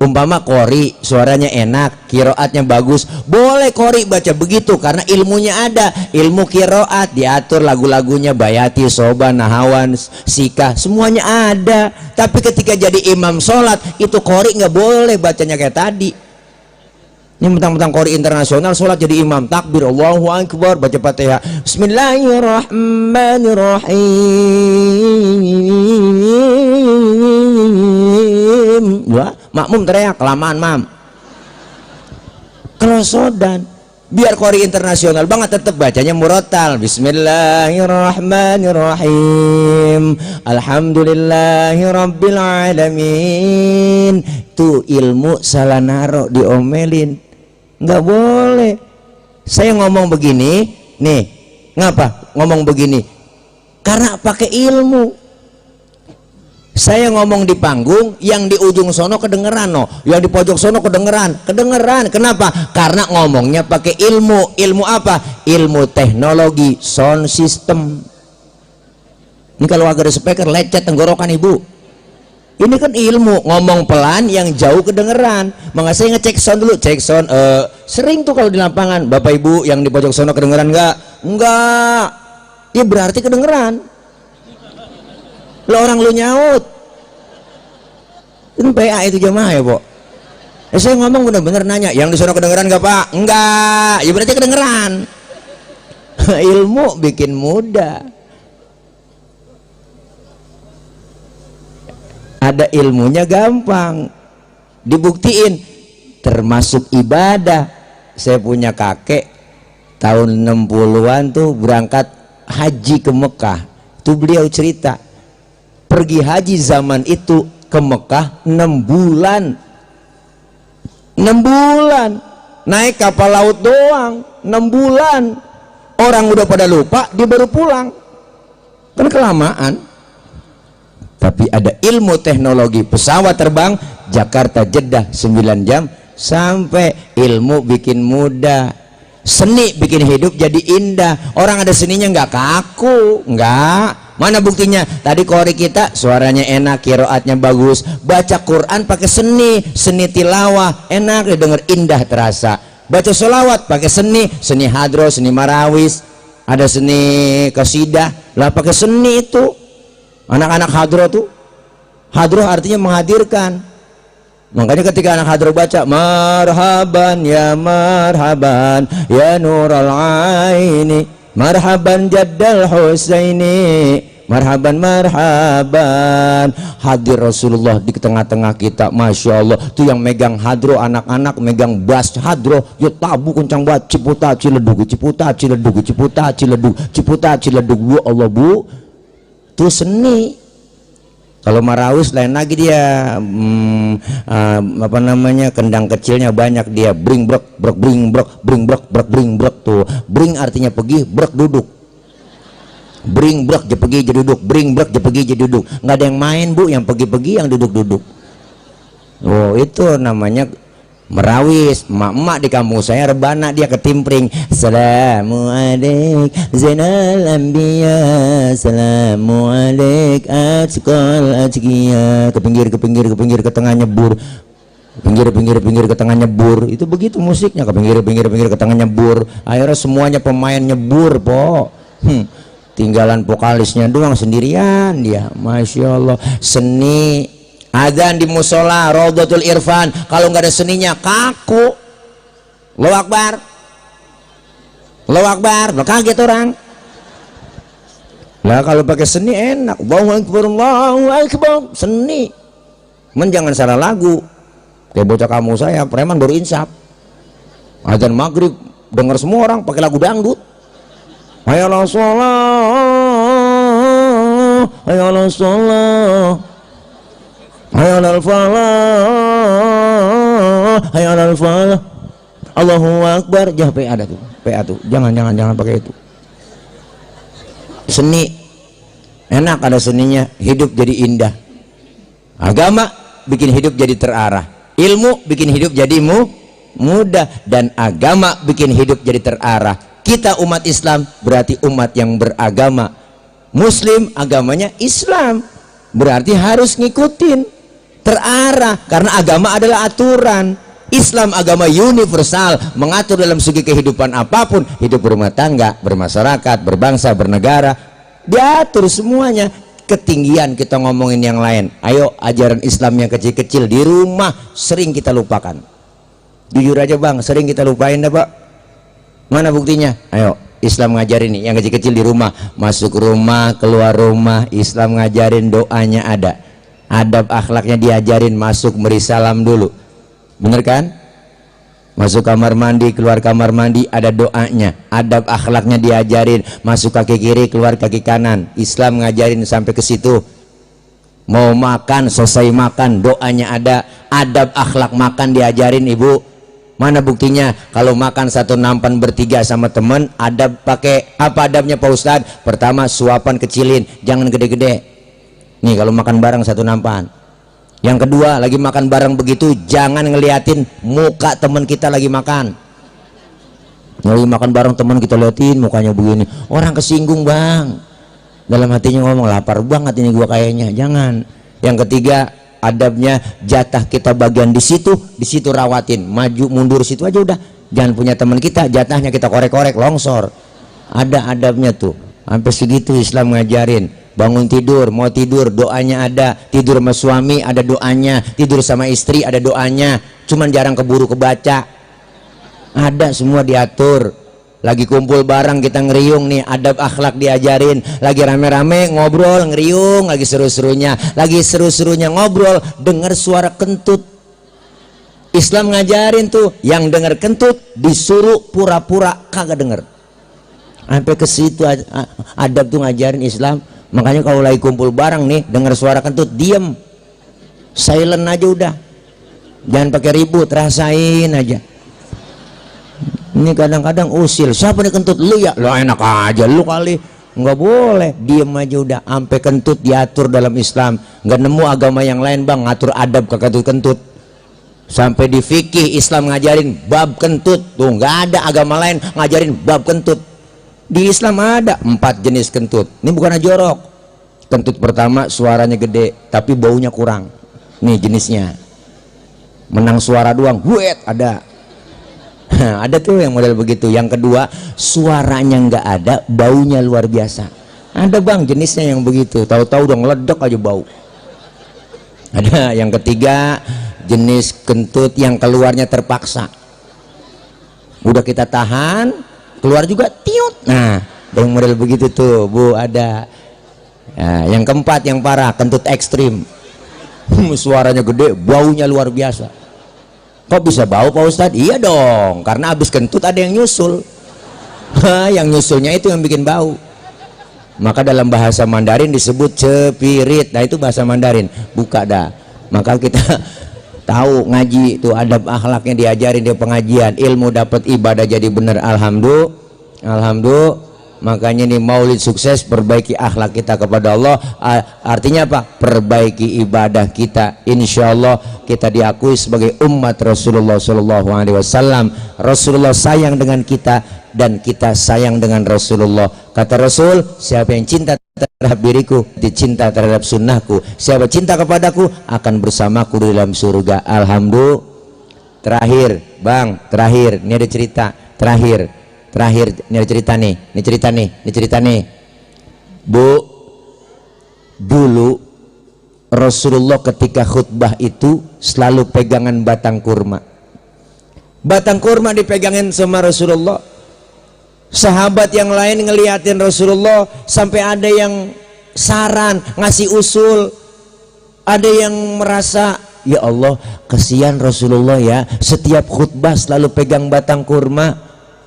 A: Umpama qori, suaranya enak, kiroatnya bagus, boleh qori baca begitu karena ilmunya ada. Ilmu kiroat diatur, lagu-lagunya bayati, soba, nahawan, sikah, semuanya ada. Tapi ketika jadi imam sholat, itu qori nggak boleh bacanya kayak tadi. Ini mentang-mentang qori internasional, sholat jadi imam, takbir Allahu Akbar, baca Fatihah, Bismillahirrahmanirrahim. Wah, makmum teriak, kelamaan mam. Kelosodan. Biar qori internasional banget tetap bacanya murotal. Bismillahirrahmanirrahim. Alhamdulillahirabbil alamin. Tuh ilmu salah naro diomelin. Nggak boleh. Saya ngomong begini nih, ngapa ngomong begini? Karena pakai ilmu. Saya ngomong di panggung, yang di ujung sono kedengeran, no, yang di pojok sono kedengeran. Kenapa? Karena ngomongnya pakai ilmu. Ilmu apa? Ilmu teknologi sound system. Ini kalau agak ada speaker lecet tenggorokan ibu. Ini kan ilmu, ngomong pelan yang jauh kedengeran. Maka saya ngecek sound dulu, cek sound. Sering tuh kalau di lapangan, bapak ibu yang di pojok sono kedengeran nggak? Enggak. Ya berarti kedengeran. Lo orang lu nyaut. Ini PA itu jamaah ya, Pok. Saya ngomong bener-bener nanya, yang di sono kedengeran nggak Pak? Enggak. Ya berarti kedengeran. Ilmu bikin mudah. Ada ilmunya gampang dibuktiin, termasuk ibadah. Saya punya kakek tahun 60-an tuh berangkat haji ke Mekah. Tuh beliau cerita pergi haji zaman itu ke Mekah 6 bulan. 6 bulan naik kapal laut doang. 6 bulan orang udah pada lupa, dia baru pulang kan kelamaan. Tapi ada ilmu teknologi, pesawat terbang Jakarta Jeddah 9 jam sampai. Ilmu bikin mudah, seni bikin hidup jadi indah. Orang ada seninya nggak kaku, nggak. Mana buktinya? Tadi qori kita suaranya enak, kiroatnya bagus, baca Quran pakai seni, seni tilawah enak, didengar indah terasa. Baca sholawat pakai seni, seni hadro, seni marawis. ada seni qasidah lah, pakai seni itu anak-anak hadroh tuh. Hadroh artinya menghadirkan. Makanya ketika anak hadroh baca marhaban ya nural aini, marhaban jaddal husaini, marhaban hadir Rasulullah di tengah-tengah kita. Masya Allah tuh yang megang hadroh, anak-anak megang bass hadroh, ya tabu kencang banget, ciputa ciledug, ciputa ciledug, ciputa ciledug, ciputa ciledug. Ya Allah Bu, tuh seni. Kalau marawis lain lagi dia, apa namanya, kendang kecilnya banyak, dia bring brek brek bring brek bring brek brek bring brek tuh. Bring artinya pergi, brek duduk. Bring brek je pergi je duduk, bring brek je pergi je duduk. Nggak ada yang main Bu, yang pergi-pergi, yang duduk-duduk. Oh itu namanya merawis. Emak-emak di kampung saya rebana, dia ketimpring. Assalamualaikum zainal anbiya, assalamualaikum atqal atqiya. Ke pinggir ke tengah nyebur, pinggir ke tengah nyebur. Itu begitu musiknya, ke pinggir ke tengah nyebur. Akhirnya semuanya pemain nyebur po. Tinggalan vokalisnya doang sendirian dia. Masya Allah, seni. Adzan di musola, Raudhatul Irfan, kalau nggak ada seninya kaku. Allahu Akbar, Allahu Akbar, kaget orang. Lah kalau pakai seni enak. Allahu Akbar, Allahu Akbar, seni. Men jangan salah lagu. Kayak bocah kamu saya, preman baru insaf. Adzan maghrib dengar semua orang pakai lagu dangdut. Hayya 'alas shalah, hayya 'alas shalah, hayya 'alal falah, hayya 'alal falah, Allahu Akbar. Jah PA ada tuh, PA tuh. Jangan pakai itu. Seni enak, ada seninya, hidup jadi indah. Agama bikin hidup jadi terarah, ilmu bikin hidup jadi mudah, dan agama bikin hidup jadi terarah. Kita umat Islam berarti umat yang beragama. Muslim agamanya Islam, berarti harus ngikutin, terarah, karena agama adalah aturan. Islam agama universal, mengatur dalam segi kehidupan apapun, hidup berumah tangga, bermasyarakat, berbangsa, bernegara, diatur semuanya. Ketinggian kita ngomongin yang lain. Ayo, ajaran Islam yang kecil-kecil di rumah sering kita lupakan. Jujur aja Bang, sering kita lupain dah Pak. Mana buktinya? Ayo, Islam ngajarin nih yang kecil-kecil di rumah, masuk rumah, keluar rumah, Islam ngajarin doanya ada, adab akhlaknya diajarin, masuk beri salam dulu, bener kan? Masuk kamar mandi, keluar kamar mandi ada doanya, adab akhlaknya diajarin, masuk kaki kiri, keluar kaki kanan, Islam ngajarin sampai ke situ. Mau makan, selesai makan doanya ada, adab akhlak makan diajarin Ibu. Mana buktinya? Kalau makan satu nampan bertiga sama temen, adab pakai apa adabnya Pak Ustadz? Pertama, suapan kecilin, jangan gede-gede. Nih kalau makan bareng satu nampan. Yang kedua, lagi makan bareng begitu, jangan ngeliatin muka temen kita lagi makan. Lagi makan bareng temen kita liatin mukanya begini, orang kesinggung Bang. Dalam hatinya ngomong, lapar banget ini gua kayaknya. Jangan. Yang ketiga, adabnya jatah kita bagian di situ rawatin, maju mundur situ aja udah. Jangan punya teman kita jatahnya kita korek-korek longsor. Ada adabnya tuh, sampai segitu Islam ngajarin. Bangun tidur, mau tidur doanya ada, tidur sama suami ada doanya, tidur sama istri ada doanya, cuman jarang keburu kebaca. Ada semua diatur. Lagi kumpul bareng kita ngeriung nih, adab akhlak diajarin. Lagi rame-rame ngobrol ngeriung, lagi seru-serunya ngobrol, dengar suara kentut. Islam ngajarin tuh, yang dengar kentut disuruh pura-pura kagak denger. Sampai ke situ adab tuh ngajarin Islam. Makanya kalau lagi kumpul bareng nih, dengar suara kentut, diem, silent aja udah, jangan pakai ribut, rasain aja. Ini kadang-kadang usil, siapa nih kentut? Lu ya? Lo enak aja lu kali. Nggak boleh, diem aja udah. Sampai kentut diatur dalam Islam. Nggak nemu agama yang lain Bang ngatur adab ke kentut-kentut. Sampai di fikih Islam ngajarin bab kentut. Tuh nggak ada agama lain ngajarin bab kentut. Di Islam ada 4 jenis kentut. Ini bukan jorok. Kentut pertama suaranya gede tapi baunya kurang. Nih jenisnya. Menang suara doang, buet ada. Ada tuh yang model begitu. Yang kedua, suaranya nggak ada, baunya luar biasa. Ada bang jenisnya yang begitu, tahu-tahu udah ngeledek aja bau. Ada yang ketiga, jenis kentut yang keluarnya terpaksa. Udah kita tahan, keluar juga tiut. Nah, yang model begitu tuh Bu, ada. Nah, yang keempat yang parah, kentut ekstrim. Suaranya gede, baunya luar biasa. Kok bisa bau Pak Ustadz? Iya dong, karena habis kentut ada yang nyusul. Yang nyusulnya itu yang bikin bau. Maka dalam bahasa Mandarin disebut cepirit. Nah itu bahasa Mandarin. Buka dah. Maka kita tahu ngaji itu adab akhlaknya diajarin di pengajian. Ilmu dapat, ibadah jadi benar. Alhamdulillah. Alhamdulillah. Makanya ini maulid sukses, perbaiki akhlak kita kepada Allah. Artinya apa? Perbaiki ibadah kita. Insya Allah kita diakui sebagai umat Rasulullah SAW. Rasulullah sayang dengan kita dan kita sayang dengan Rasulullah. Kata Rasul, siapa yang cinta terhadap diriku, dicinta terhadap sunnahku. Siapa cinta kepadaku akan bersamaku di dalam surga. Alhamdulillah. Terakhir bang, terakhir ini ada cerita terakhir, ini ada cerita nih, ini cerita nih Bu. Dulu Rasulullah ketika khutbah itu selalu pegangan batang kurma. Batang kurma dipegangin sama Rasulullah. Sahabat yang lain ngeliatin Rasulullah, sampai ada yang saran, ngasih usul. Ada yang merasa, ya Allah kasihan Rasulullah ya, setiap khutbah selalu pegang batang kurma.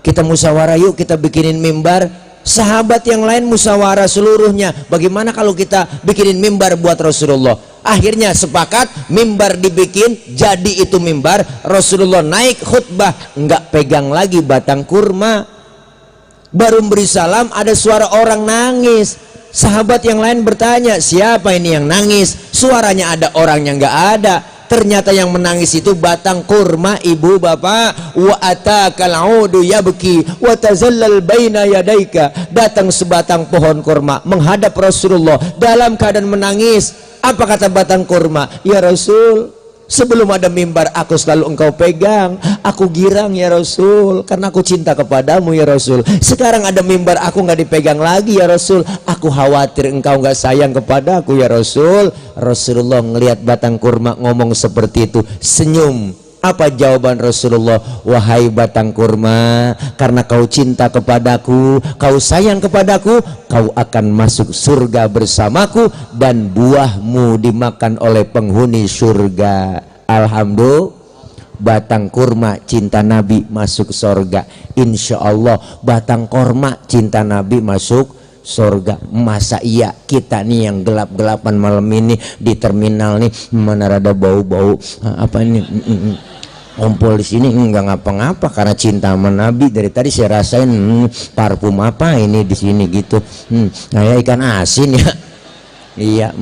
A: Kita musyawarah yuk, kita bikinin mimbar. Sahabat yang lain musyawarah seluruhnya, bagaimana kalau kita bikinin mimbar buat Rasulullah. Akhirnya sepakat, mimbar dibikin, jadi itu mimbar. Rasulullah naik khutbah, nggak pegang lagi batang kurma. Baru beri salam, ada suara orang nangis. Sahabat yang lain bertanya, siapa ini yang nangis? Suaranya ada, orangnya nggak ada. Ternyata yang menangis itu batang kurma, ibu bapak. Wa atakal audu yabki wa tazallal baina yadaika. Datang sebatang pohon kurma menghadap Rasulullah dalam keadaan menangis. Apa kata batang kurma? Ya Rasul, sebelum ada mimbar aku selalu engkau pegang. Aku girang ya Rasul, karena aku cinta kepadamu ya Rasul. Sekarang ada mimbar aku nggak dipegang lagi ya Rasul. Aku khawatir engkau nggak sayang kepadaku ya Rasul. Rasulullah ngelihat batang kurma ngomong seperti itu, senyum. Apa jawaban Rasulullah? Wahai batang kurma, karena kau cinta kepadaku, kau sayang kepadaku, kau akan masuk surga bersamaku dan buahmu dimakan oleh penghuni surga. Alhamdulillah, batang kurma cinta Nabi masuk surga. Insya Allah batang kurma cinta Nabi masuk surga. Masa iya kita nih yang gelap-gelapan malam ini di terminal nih, mana rada bau-bau apa ini ngumpul di sini nggak ngapa-ngapa karena cinta sama Nabi. Dari tadi saya rasain parfum apa ini di sini gitu, kayak ikan asin ya. Iya,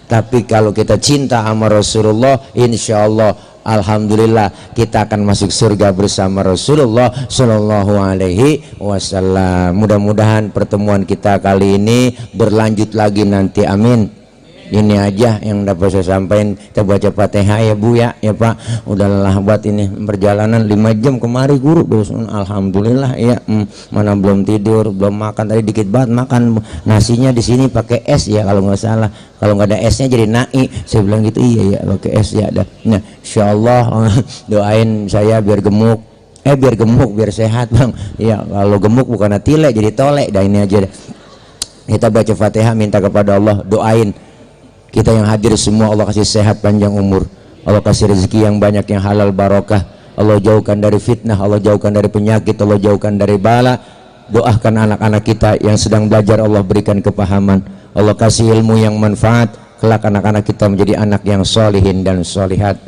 A: tapi kalau kita cinta sama Rasulullah, insya Allah alhamdulillah kita akan masuk surga bersama Rasulullah Shallallahu Alaihi Wasallam. Mudah-mudahan pertemuan kita kali ini berlanjut lagi nanti, amin. Ini aja yang dapat saya sampaikan. Kita baca Fatihah ya Bu ya Pak. Udah lelah buat ini perjalanan 5 jam kemari guru. Alhamdulillah ya. Mana belum tidur, belum makan, tadi dikit banget makan. Nasinya di sini pakai es ya kalau nggak salah. Kalau nggak ada esnya jadi naik. Saya bilang gitu, iya ya pakai es ya ada. Nah, insyaallah doain saya biar gemuk. Biar gemuk, biar sehat Bang. Ya kalau gemuk bukan tile jadi tolek. Dah ini aja deh. Kita baca Fatihah, minta kepada Allah, doain kita yang hadir semua, Allah kasih sehat panjang umur, Allah kasih rezeki yang banyak yang halal barokah, Allah jauhkan dari fitnah, Allah jauhkan dari penyakit, Allah jauhkan dari bala. Doakan anak-anak kita yang sedang belajar, Allah berikan kepahaman, Allah kasih ilmu yang manfaat, kelak anak-anak kita menjadi anak yang solihin dan solihat.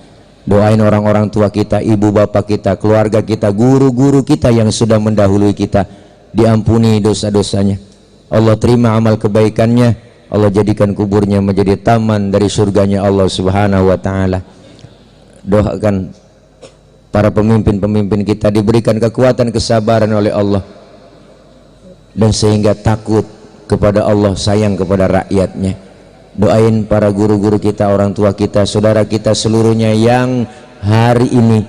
A: Doain orang-orang tua kita, ibu bapak kita, keluarga kita, guru-guru kita yang sudah mendahului kita, diampuni dosa-dosanya, Allah terima amal kebaikannya, Allah jadikan kuburnya menjadi taman dari surganya Allah Subhanahu wa Ta'ala. Doakan para pemimpin-pemimpin kita diberikan kekuatan kesabaran oleh Allah, dan sehingga takut kepada Allah, sayang kepada rakyatnya. Doain para guru-guru kita, orang tua kita, saudara kita seluruhnya yang hari ini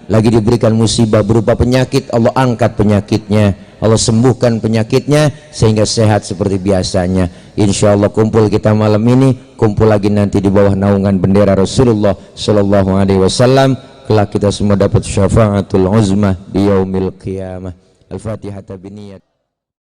A: lagi diberikan musibah berupa penyakit, Allah angkat penyakitnya, Allah sembuhkan penyakitnya sehingga sehat seperti biasanya. Insya Allah kumpul kita malam ini, kumpul lagi nanti di bawah naungan bendera Rasulullah Sallallahu Alaihi Wasallam. Kelak kita semua dapat syafaatul uzmah di yaumil qiyamah. Al-Fatihah biniyat.